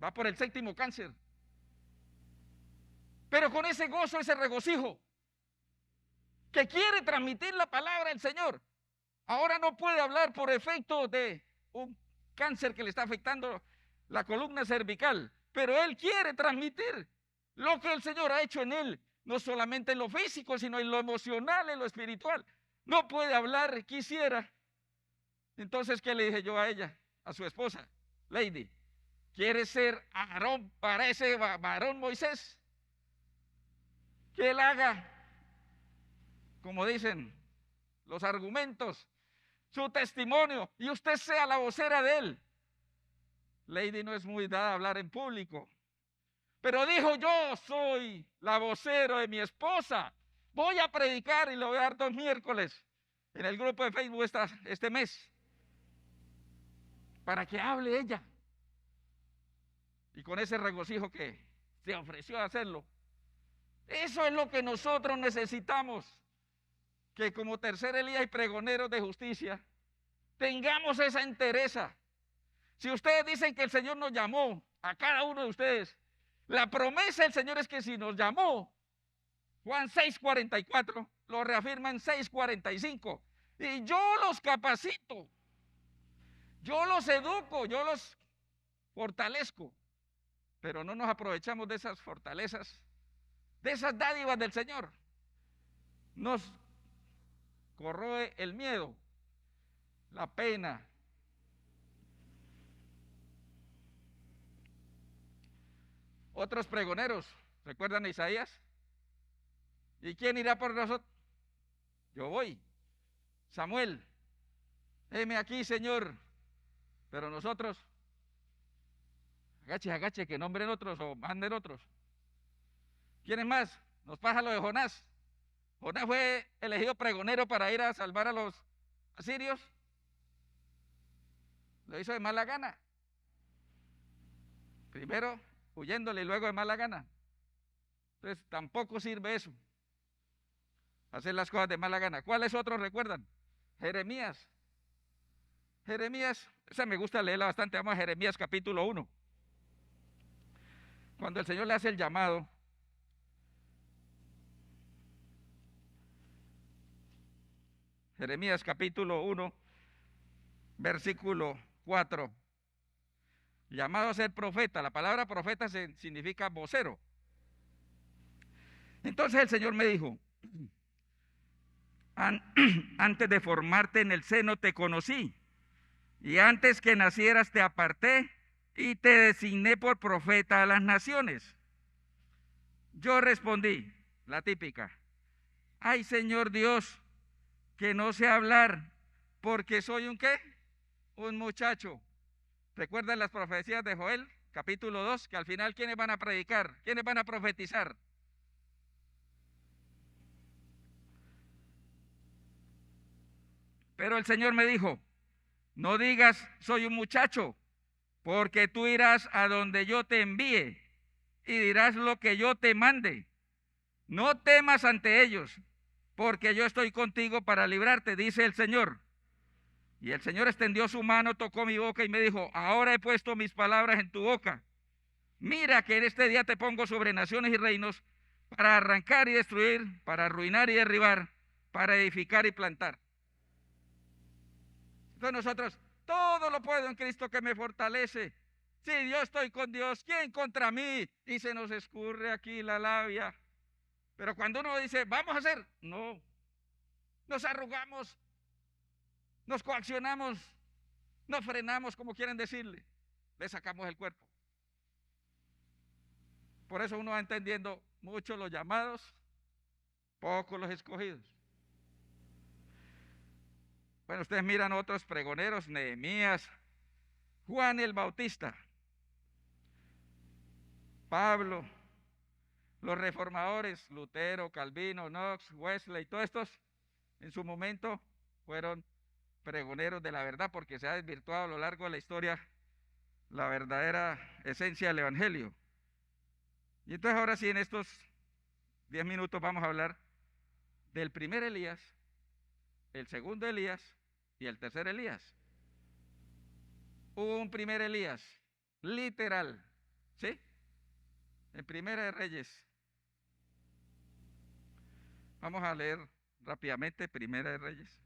Va por el 7º cáncer. Pero con ese gozo, ese regocijo, que quiere transmitir la palabra del Señor. Ahora no puede hablar por efecto de un cáncer que le está afectando la columna cervical, pero él quiere transmitir lo que el Señor ha hecho en él, no solamente en lo físico, sino en lo emocional, en lo espiritual. No puede hablar, quisiera. Entonces, ¿qué le dije yo a ella, a su esposa? Lady, ¿quiere ser Aarón para ese varón Moisés? Que él haga, como dicen los argumentos, su testimonio, y usted sea la vocera de él. Lady no es muy dada a hablar en público, pero dijo: yo soy la vocera de mi esposa, voy a predicar y lo voy a dar 2 miércoles en el grupo de Facebook este mes, para que hable ella. Y con ese regocijo que se ofreció a hacerlo, eso es lo que nosotros necesitamos, que como tercer Elías y pregoneros de justicia, tengamos esa entereza. Si ustedes dicen que el Señor nos llamó, a cada uno de ustedes, la promesa del Señor es que si nos llamó, Juan 6:44, lo reafirma en 6:45, y yo los capacito, yo los educo, yo los fortalezco, pero no nos aprovechamos de esas fortalezas, de esas dádivas del Señor. Nos corroe el miedo, la pena. Otros pregoneros, ¿recuerdan a Isaías? ¿Y quién irá por nosotros? Yo voy. Samuel, heme aquí, Señor. Pero nosotros, agache, que nombren otros o manden otros. ¿Quiénes más? Nos pasa lo de Jonás. Jonás fue elegido pregonero para ir a salvar a los asirios. Lo hizo de mala gana. Primero huyéndole y luego de mala gana. Entonces tampoco sirve eso, hacer las cosas de mala gana. ¿Cuáles otros recuerdan? Jeremías. Jeremías, esa me gusta leerla bastante. Vamos a Jeremías capítulo 1. Cuando el Señor le hace el llamado, Jeremías capítulo 1, versículo 4. Llamado a ser profeta. La palabra profeta significa vocero. Entonces el Señor me dijo: antes de formarte en el seno te conocí, y antes que nacieras te aparté y te designé por profeta a las naciones. Yo respondí, la típica: ay, Señor Dios, que no sé hablar, porque soy un ¿qué? Un muchacho. ¿Recuerdan las profecías de Joel, capítulo 2? Que al final, ¿quiénes van a predicar? ¿Quiénes van a profetizar? Pero el Señor me dijo: no digas soy un muchacho, porque tú irás a donde yo te envíe y dirás lo que yo te mande. No temas ante ellos, porque yo estoy contigo para librarte, dice el Señor. Y el Señor extendió su mano, tocó mi boca y me dijo: ahora he puesto mis palabras en tu boca. Mira que en este día te pongo sobre naciones y reinos, para arrancar y destruir, para arruinar y derribar, para edificar y plantar. Entonces nosotros, todo lo puedo en Cristo que me fortalece. Si yo estoy con Dios, ¿quién contra mí? Y se nos escurre aquí la labia. Pero cuando uno dice, vamos a hacer, no, nos arrugamos, nos coaccionamos, nos frenamos, como quieren decirle, le sacamos el cuerpo. Por eso uno va entendiendo mucho los llamados, poco los escogidos. Bueno, ustedes miran otros pregoneros, Nehemías, Juan el Bautista, Pablo, los reformadores, Lutero, Calvino, Knox, Wesley, todos estos en su momento fueron pregoneros de la verdad, porque se ha desvirtuado a lo largo de la historia la verdadera esencia del evangelio. Y entonces ahora sí, en estos 10 minutos vamos a hablar del primer Elías, el segundo Elías y el tercer Elías. Hubo un primer Elías, literal, ¿sí? En Primera de Reyes. Vamos a leer rápidamente Primera de Reyes.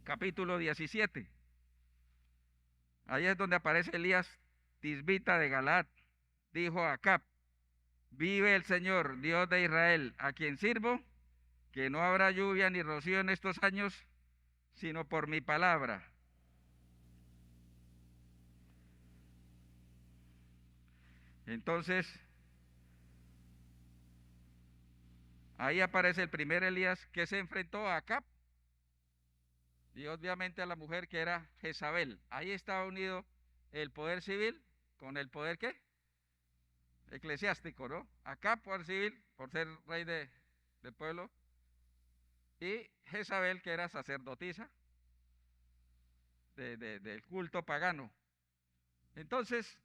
Capítulo 17. Ahí es donde aparece Elías Tisbita de Galaad. Dijo a Acab: vive el Señor, Dios de Israel, a quien sirvo, que no habrá lluvia ni rocío en estos años, sino por mi palabra. Entonces, ahí aparece el primer Elías que se enfrentó a Acab y obviamente a la mujer que era Jezabel. Ahí estaba unido el poder civil con el poder, ¿qué? Eclesiástico, ¿no? Acab, poder civil, por ser rey del pueblo, y Jezabel, que era sacerdotisa del culto pagano. Entonces,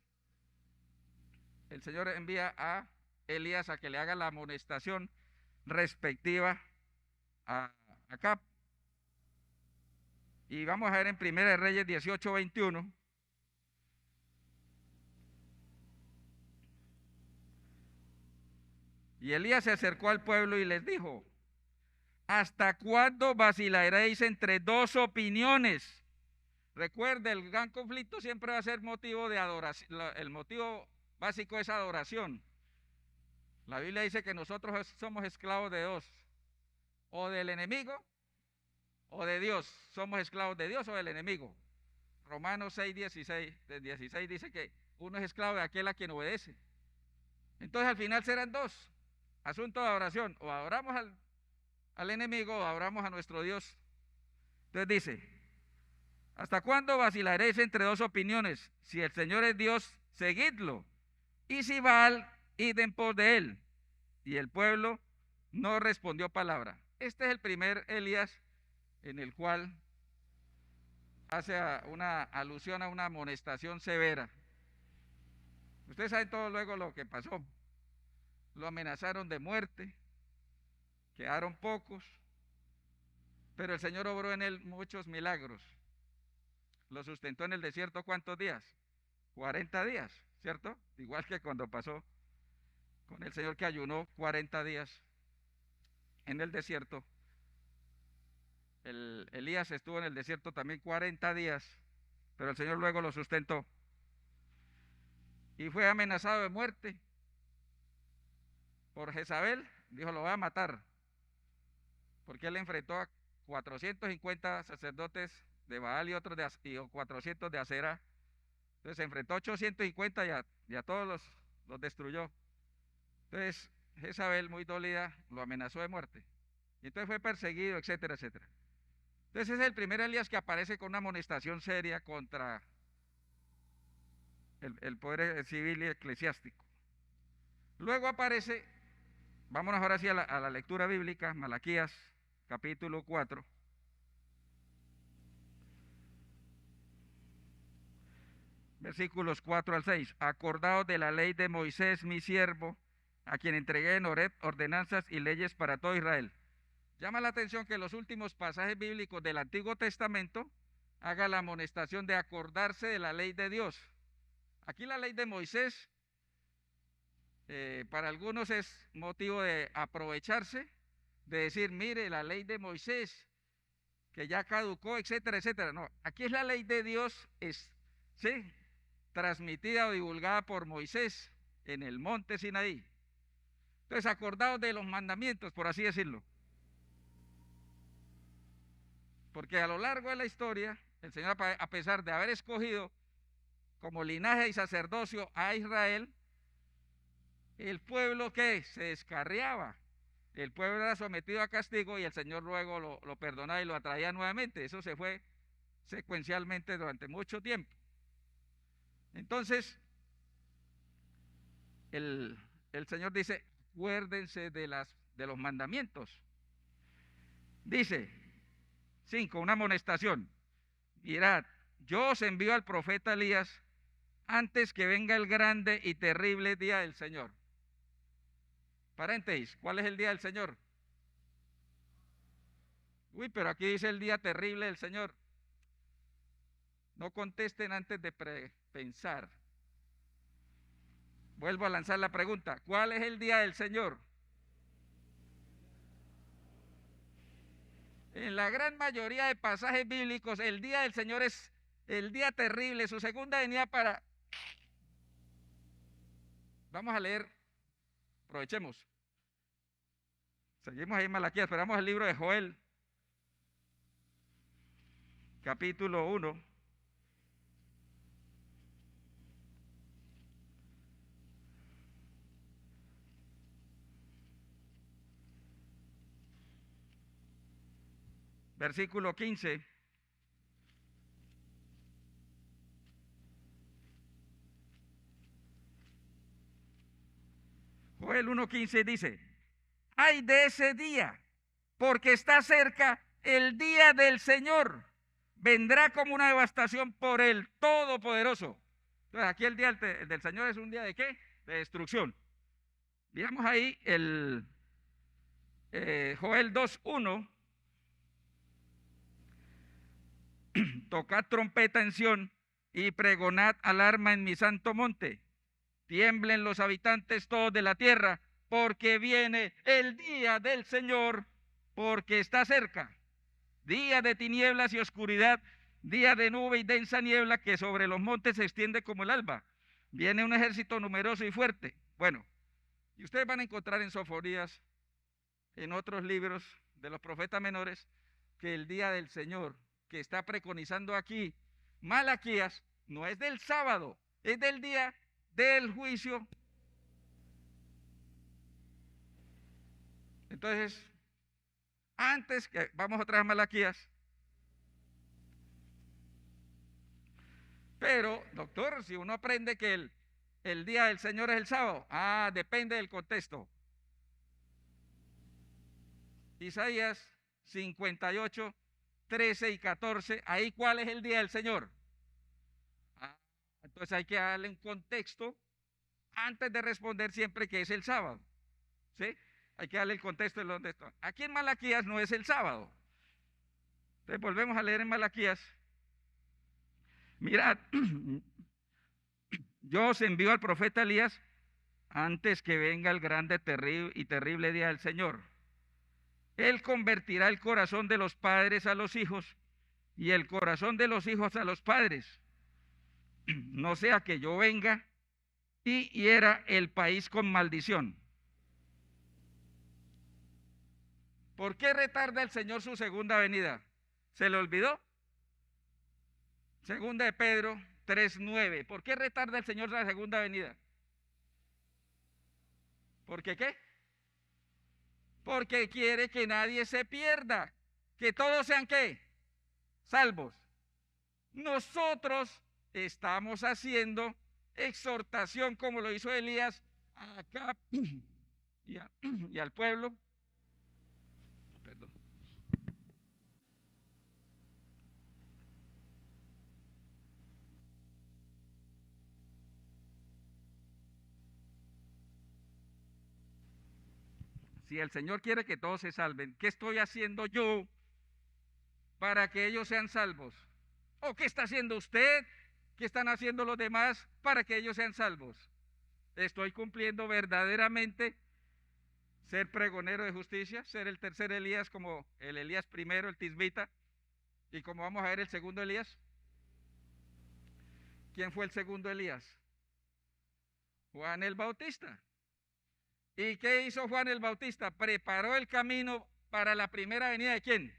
el Señor envía a Elías a que le haga la amonestación respectiva a Acab. Y vamos a ver en Primera de Reyes 18:21. Y Elías se acercó al pueblo y les dijo: ¿hasta cuándo vacilaréis entre dos opiniones? Recuerde, el gran conflicto siempre va a ser motivo de adoración. El motivo básico es adoración. La Biblia dice que nosotros somos esclavos de dos, o del enemigo o de Dios. Somos esclavos de Dios o del enemigo. Romanos 6:16 dice que uno es esclavo de aquel a quien obedece. Entonces al final serán dos. Asunto de adoración: o adoramos al enemigo o adoramos a nuestro Dios. Entonces dice: ¿hasta cuándo vacilaréis entre dos opiniones? Si el Señor es Dios, seguidlo. Y si Baal, id en pos de él. Y el pueblo no respondió palabra. Este es el primer Elías en el cual hace una alusión a una amonestación severa. Ustedes saben todo luego lo que pasó. Lo amenazaron de muerte, quedaron pocos, pero el Señor obró en él muchos milagros. Lo sustentó en el desierto, ¿cuántos días? 40 días, ¿cierto? Igual que cuando pasó con el Señor, que ayunó 40 días en el desierto. Elías estuvo en el desierto también 40 días, pero el Señor luego lo sustentó. Y fue amenazado de muerte por Jezabel. Dijo: lo voy a matar, porque él enfrentó a 450 sacerdotes de Baal y otros y 400 de Asera. Entonces se enfrentó a 850 y a todos los destruyó. Entonces Jezabel, muy dolida, lo amenazó de muerte. Y entonces fue perseguido, etcétera, etcétera. Entonces es el primer Elías que aparece con una amonestación seria contra el poder civil y eclesiástico. Luego aparece, vámonos ahora sí a la lectura bíblica, Malaquías, capítulo 4. Versículos 4 al 6. Acordaos de la ley de Moisés, mi siervo, a quien entregué en Horeb ordenanzas y leyes para todo Israel. Llama la atención que los últimos pasajes bíblicos del Antiguo Testamento haga la amonestación de acordarse de la ley de Dios. Aquí la ley de Moisés, para algunos es motivo de aprovecharse, de decir: mire, la ley de Moisés, que ya caducó, etcétera, etcétera. No, aquí es la ley de Dios, ¿sí?, transmitida o divulgada por Moisés en el monte Sinaí. Entonces, acordados de los mandamientos, por así decirlo. Porque a lo largo de la historia, el Señor, a pesar de haber escogido como linaje y sacerdocio a Israel, el pueblo que se descarriaba, el pueblo era sometido a castigo y el Señor luego lo perdonaba y lo atraía nuevamente. Eso se fue secuencialmente durante mucho tiempo. Entonces, el Señor dice: acuérdense de los mandamientos. Dice 5, una amonestación: mirad, yo os envío al profeta Elías antes que venga el grande y terrible día del Señor. Paréntesis, ¿cuál es el día del Señor? Uy, pero aquí dice el día terrible del Señor. No contesten antes de pensar. Vuelvo a lanzar la pregunta, ¿cuál es el día del Señor? En la gran mayoría de pasajes bíblicos, el día del Señor es el día terrible, su segunda venida para... Vamos a leer, aprovechemos. Seguimos ahí en Malaquías, esperamos el libro de Joel, capítulo 1. Versículo 15. Joel 1:15 dice, ay de ese día, porque está cerca el día del Señor. Vendrá como una devastación por el Todopoderoso. Entonces aquí el día del Señor es un día de ¿qué? De destrucción. Veamos ahí el Joel 2:1. Tocad trompeta en Sión y pregonad alarma en mi santo monte. Tiemblen los habitantes todos de la tierra, porque viene el día del Señor, porque está cerca. Día de tinieblas y oscuridad, día de nube y densa niebla que sobre los montes se extiende como el alba. Viene un ejército numeroso y fuerte. Bueno, y ustedes van a encontrar en Sofonías, en otros libros de los profetas menores, que el día del Señor que está preconizando aquí Malaquías no es del sábado, es del día del juicio. Entonces, antes que vamos otra vez a Malaquías, pero doctor, si uno aprende que el día del Señor es el sábado, depende del contexto. Isaías 58, 13 y 14, ahí ¿cuál es el día del Señor? Entonces hay que darle un contexto antes de responder siempre que es el sábado, ¿sí? Hay que darle el contexto de donde está. Aquí en Malaquías no es el sábado. Entonces volvemos a leer en Malaquías. Mirad, yo os envío al profeta Elías antes que venga el grande y terrible día del Señor. Él convertirá el corazón de los padres a los hijos y el corazón de los hijos a los padres. No sea que yo venga y hiera el país con maldición. ¿Por qué retarda el Señor su segunda venida? ¿Se le olvidó? Segunda de Pedro 3:9. ¿Por qué retarda el Señor la segunda venida? ¿Por qué qué? Porque quiere que nadie se pierda, que todos sean ¿qué? Salvos. Nosotros estamos haciendo exhortación como lo hizo Elías acá y al pueblo. Perdón. Si el Señor quiere que todos se salven, ¿qué estoy haciendo yo para que ellos sean salvos? ¿O qué está haciendo usted? ¿Qué están haciendo los demás para que ellos sean salvos? Estoy cumpliendo verdaderamente ser pregonero de justicia, ser el tercer Elías como el Elías primero, el tisbita, y como vamos a ver el segundo Elías. ¿Quién fue el segundo Elías? Juan el Bautista. ¿Y qué hizo Juan el Bautista? Preparó el camino para la primera venida de ¿quién?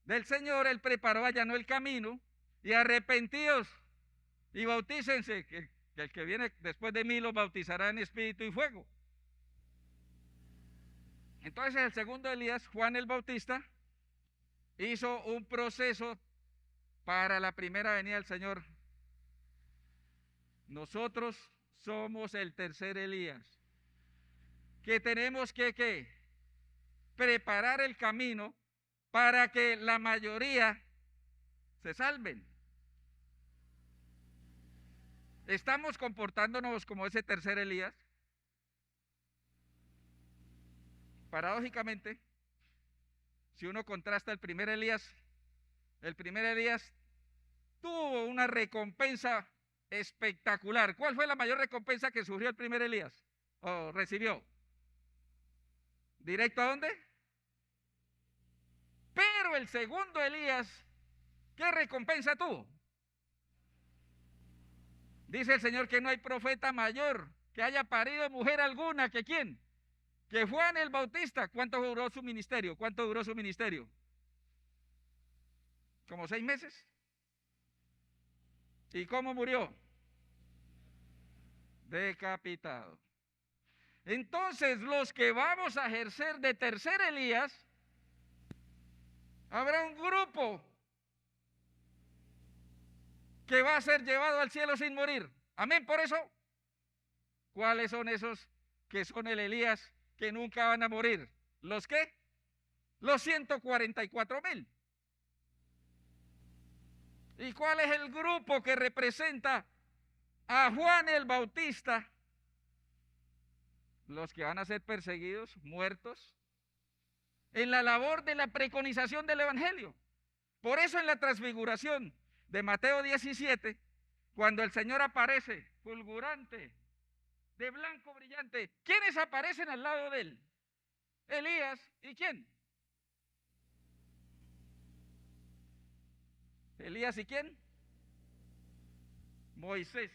Del Señor. Él preparó, allanó el camino, y arrepentidos y bautícense, que el que viene después de mí los bautizará en espíritu y fuego. Entonces el segundo Elías, Juan el Bautista, hizo un proceso para la primera venida del Señor. Nosotros somos el tercer Elías, que tenemos que ¿qué? Preparar el camino para que la mayoría se salven. ¿Estamos comportándonos como ese tercer Elías? Paradójicamente, si uno contrasta el primer Elías tuvo una recompensa espectacular. ¿Cuál fue la mayor recompensa que sufrió el primer Elías? ¿O recibió? ¿Directo a dónde? Pero el segundo Elías, ¿qué recompensa tuvo? Dice el Señor que no hay profeta mayor que haya parido mujer alguna que quién, que Juan el Bautista. ¿Cuánto duró su ministerio? ¿Cuánto duró su ministerio? ¿Como 6 meses? ¿Y cómo murió? Decapitado. Entonces, los que vamos a ejercer de tercer Elías, habrá un grupo que va a ser llevado al cielo sin morir. Amén, por eso. ¿Cuáles son esos que son el Elías que nunca van a morir? ¿Los qué? Los 144,000. ¿Y cuál es el grupo que representa a Juan el Bautista? Los que van a ser perseguidos, muertos, en la labor de la preconización del Evangelio. Por eso en la transfiguración de Mateo 17, cuando el Señor aparece fulgurante, de blanco brillante, ¿quiénes aparecen al lado de él? Elías, ¿y quién? Elías, ¿y quién? Moisés.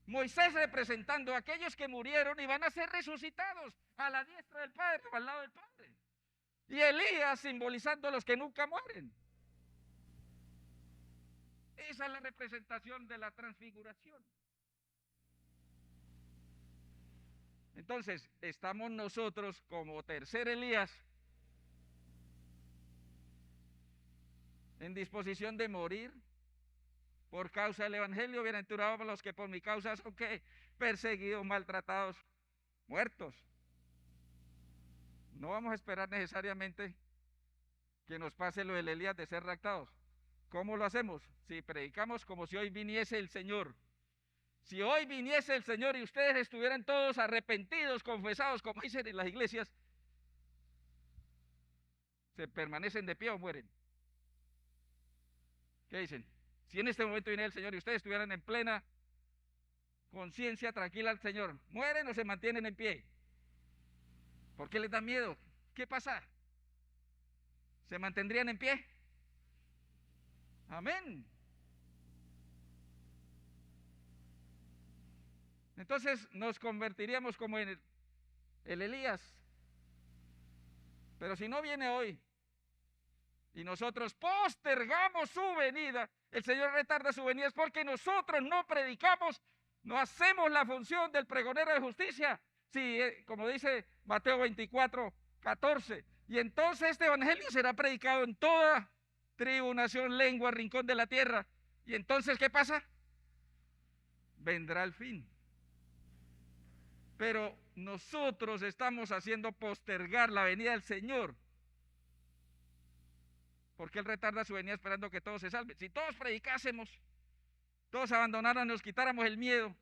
Moisés representando a aquellos que murieron y van a ser resucitados a la diestra del Padre o al lado del Padre. Y Elías simbolizando a los que nunca mueren. Esa es la representación de la transfiguración. Entonces, estamos nosotros como tercer Elías en disposición de morir por causa del Evangelio. Bienaventurados los que por mi causa son que perseguidos, maltratados, muertos. No vamos a esperar necesariamente que nos pase lo del Elías de ser raptados. ¿Cómo lo hacemos? Si predicamos como si hoy viniese el Señor. Si hoy viniese el Señor y ustedes estuvieran todos arrepentidos, confesados, como dicen en las iglesias, ¿se permanecen de pie o mueren? ¿Qué dicen? Si en este momento viene el Señor y ustedes estuvieran en plena conciencia tranquila al Señor, ¿mueren o se mantienen en pie? ¿Por qué les da miedo? ¿Qué pasa? ¿Se mantendrían en pie? Amén. Entonces nos convertiríamos como en el Elías. Pero si no viene hoy y nosotros postergamos su venida, el Señor retarda su venida, es porque nosotros no predicamos, no hacemos la función del pregonero de justicia. Sí, como dice Mateo 24:14. Y entonces este evangelio será predicado en toda tribu, nación, lengua, rincón de la tierra. Y entonces, ¿qué pasa? Vendrá el fin. Pero nosotros estamos haciendo postergar la venida del Señor, porque Él retarda su venida esperando que todos se salven. Si todos predicásemos, todos abandonaran, nos quitáramos el miedo,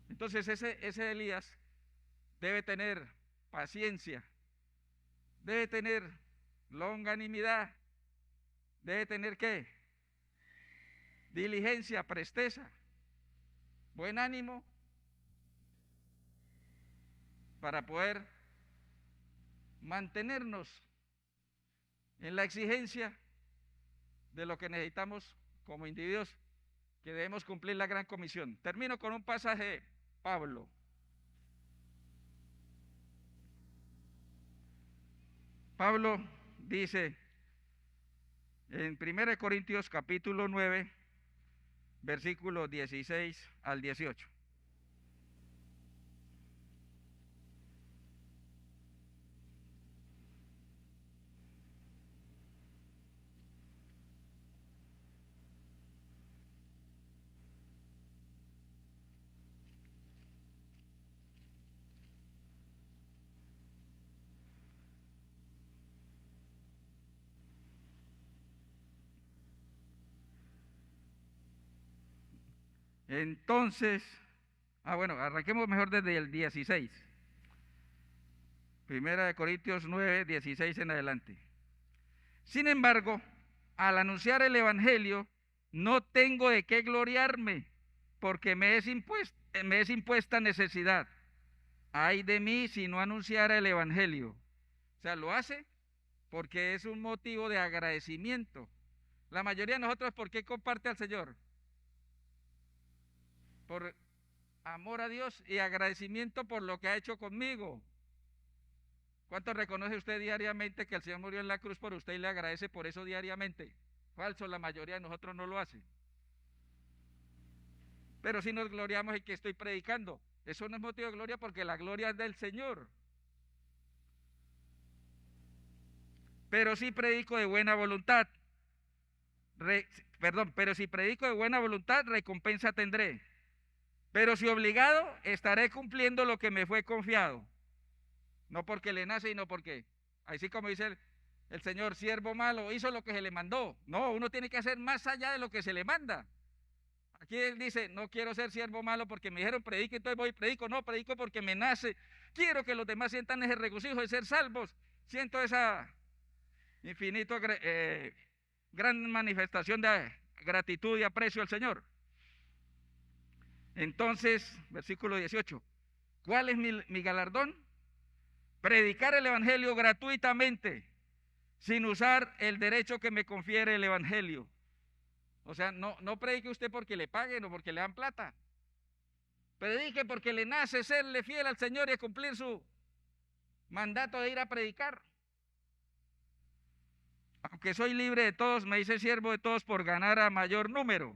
entonces ese Elías debe tener paciencia, debe tener longanimidad, debe tener ¿qué? Diligencia, presteza, buen ánimo, para poder mantenernos en la exigencia de lo que necesitamos como individuos que debemos cumplir la gran comisión. Termino con un pasaje de Pablo. Pablo dice en 1 Corintios capítulo 9, versículos 16 al 18. Entonces, bueno, arranquemos mejor desde el 16. Primera de Corintios 9, 16 en adelante. Sin embargo, al anunciar el Evangelio, no tengo de qué gloriarme, porque me es impuesta necesidad. Ay de mí si no anunciara el Evangelio. O sea, lo hace porque es un motivo de agradecimiento. La mayoría de nosotros, ¿por qué comparte al Señor? Por amor a Dios y agradecimiento por lo que ha hecho conmigo. ¿Cuánto reconoce usted diariamente que el Señor murió en la cruz por usted y le agradece por eso diariamente? Falso, la mayoría de nosotros no lo hace. Pero si nos gloriamos en que estoy predicando, eso no es motivo de gloria porque la gloria es del Señor. Pero si predico de buena voluntad, pero si predico de buena voluntad, recompensa tendré. Pero si obligado, estaré cumpliendo lo que me fue confiado. No porque le nace, sino porque, así como dice el Señor, siervo malo, hizo lo que se le mandó. No, uno tiene que hacer más allá de lo que se le manda. Aquí él dice, no quiero ser siervo malo porque me dijeron predique, entonces voy y predico. No, predico porque me nace. Quiero que los demás sientan ese regocijo de ser salvos. Siento esa infinito gran manifestación de gratitud y aprecio al Señor. Entonces, versículo 18, ¿cuál es mi galardón? Predicar el Evangelio gratuitamente, sin usar el derecho que me confiere el Evangelio. O sea, no predique usted porque le paguen o porque le dan plata. Predique porque le nace serle fiel al Señor y cumplir su mandato de ir a predicar. Aunque soy libre de todos, me hice siervo de todos por ganar a mayor número.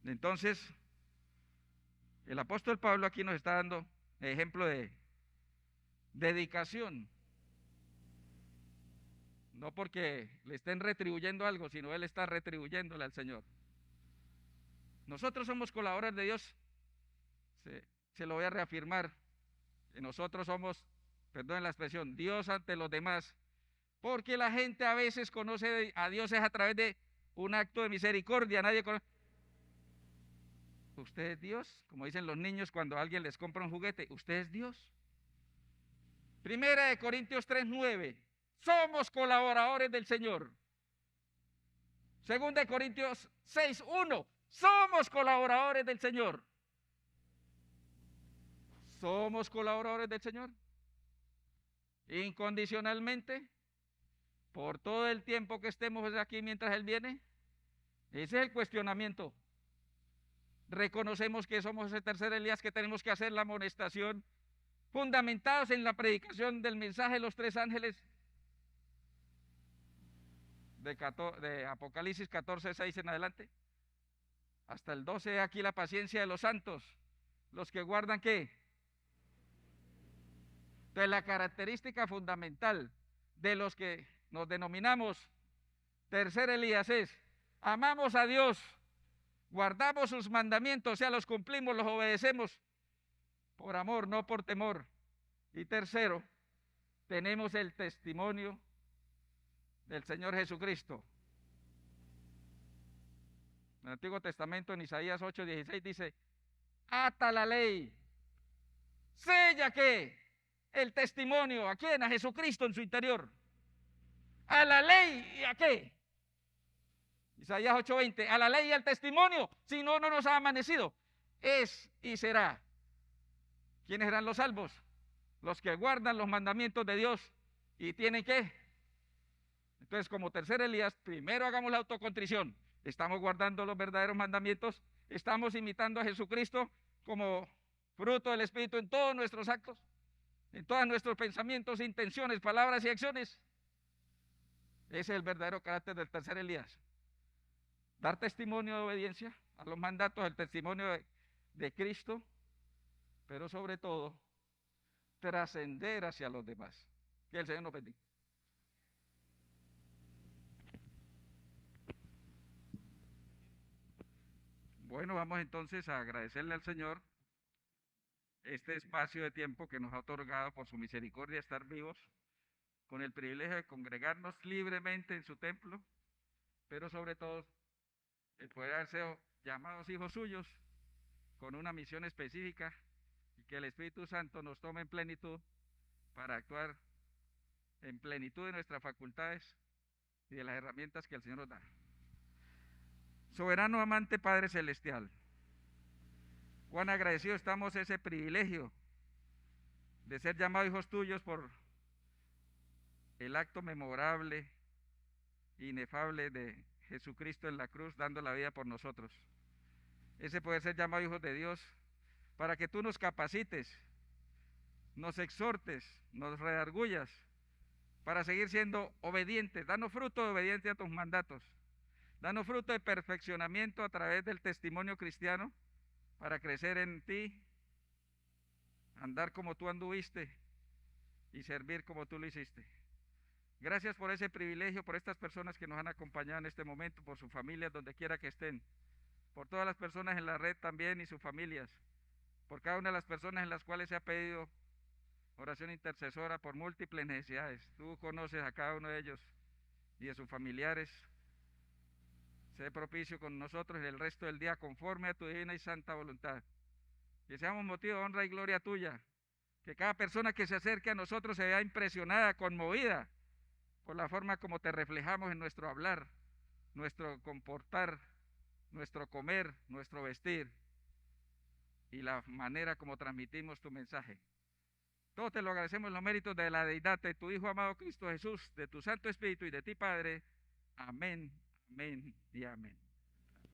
Entonces, el apóstol Pablo aquí nos está dando ejemplo de dedicación. No porque le estén retribuyendo algo, sino él está retribuyéndole al Señor. Nosotros somos colaboradores de Dios. Se lo voy a reafirmar. Que nosotros somos, perdón la expresión, Dios ante los demás. Porque la gente a veces conoce a Dios es a través de un acto de misericordia. Nadie conoce. ¿Usted es Dios? Como dicen los niños cuando alguien les compra un juguete. ¿Usted es Dios? Primera de Corintios 3:9. Somos colaboradores del Señor. Segunda de Corintios 6:1. Somos colaboradores del Señor. ¿Somos colaboradores del Señor? Incondicionalmente, por todo el tiempo que estemos aquí mientras Él viene. Ese es el cuestionamiento. Reconocemos que somos ese tercer Elías, que tenemos que hacer la amonestación, fundamentados en la predicación del mensaje de los tres ángeles de Apocalipsis 14:6 en adelante. Hasta el 12, aquí la paciencia de los santos, los que guardan ¿qué? Entonces la característica fundamental de los que nos denominamos tercer Elías es, amamos a Dios, guardamos sus mandamientos, o sea, los cumplimos, los obedecemos por amor, no por temor. Y tercero, tenemos el testimonio del Señor Jesucristo. En el Antiguo Testamento, en Isaías 8:16 dice, ata la ley, sella ¿qué? El testimonio, ¿a quién? A Jesucristo en su interior. A la ley, ¿y a qué? Isaías 8:20, a la ley y al testimonio, si no, no nos ha amanecido. Es y será. ¿Quiénes serán los salvos? Los que guardan los mandamientos de Dios y tienen ¿qué? Entonces, como tercer Elías, primero hagamos la autocontrición. Estamos guardando los verdaderos mandamientos, estamos imitando a Jesucristo como fruto del Espíritu en todos nuestros actos, en todos nuestros pensamientos, intenciones, palabras y acciones. Ese es el verdadero carácter del tercer Elías. Dar testimonio de obediencia a los mandatos, el testimonio de Cristo, pero sobre todo, trascender hacia los demás. Que el Señor nos bendiga. Bueno, vamos entonces a agradecerle al Señor este espacio de tiempo que nos ha otorgado por su misericordia estar vivos, con el privilegio de congregarnos libremente en su templo, pero sobre todo el poder haberse llamados hijos suyos, con una misión específica, y que el Espíritu Santo nos tome en plenitud para actuar en plenitud de nuestras facultades y de las herramientas que el Señor nos da. Soberano amante Padre Celestial, cuán agradecidos estamos de ese privilegio de ser llamados hijos tuyos por el acto memorable, inefable de Jesucristo en la cruz, dando la vida por nosotros. Ese poder ser llamados hijos de Dios, para que tú nos capacites, nos exhortes, nos redargullas, para seguir siendo obedientes. Danos fruto de obediencia a tus mandatos. Danos fruto de perfeccionamiento a través del testimonio cristiano, para crecer en ti, andar como tú anduviste y servir como tú lo hiciste. Gracias por ese privilegio, por estas personas que nos han acompañado en este momento, por sus familias, donde quiera que estén, por todas las personas en la red también y sus familias, por cada una de las personas en las cuales se ha pedido oración intercesora por múltiples necesidades. Tú conoces a cada uno de ellos y de sus familiares. Sé propicio con nosotros en el resto del día, conforme a tu divina y santa voluntad. Que seamos motivo de honra y gloria tuya. Que cada persona que se acerque a nosotros se vea impresionada, conmovida por la forma como te reflejamos en nuestro hablar, nuestro comportar, nuestro comer, nuestro vestir y la manera como transmitimos tu mensaje. Todo te lo agradecemos en los méritos de la deidad de tu Hijo amado Cristo Jesús, de tu Santo Espíritu y de ti, Padre. Amén, amén y amén.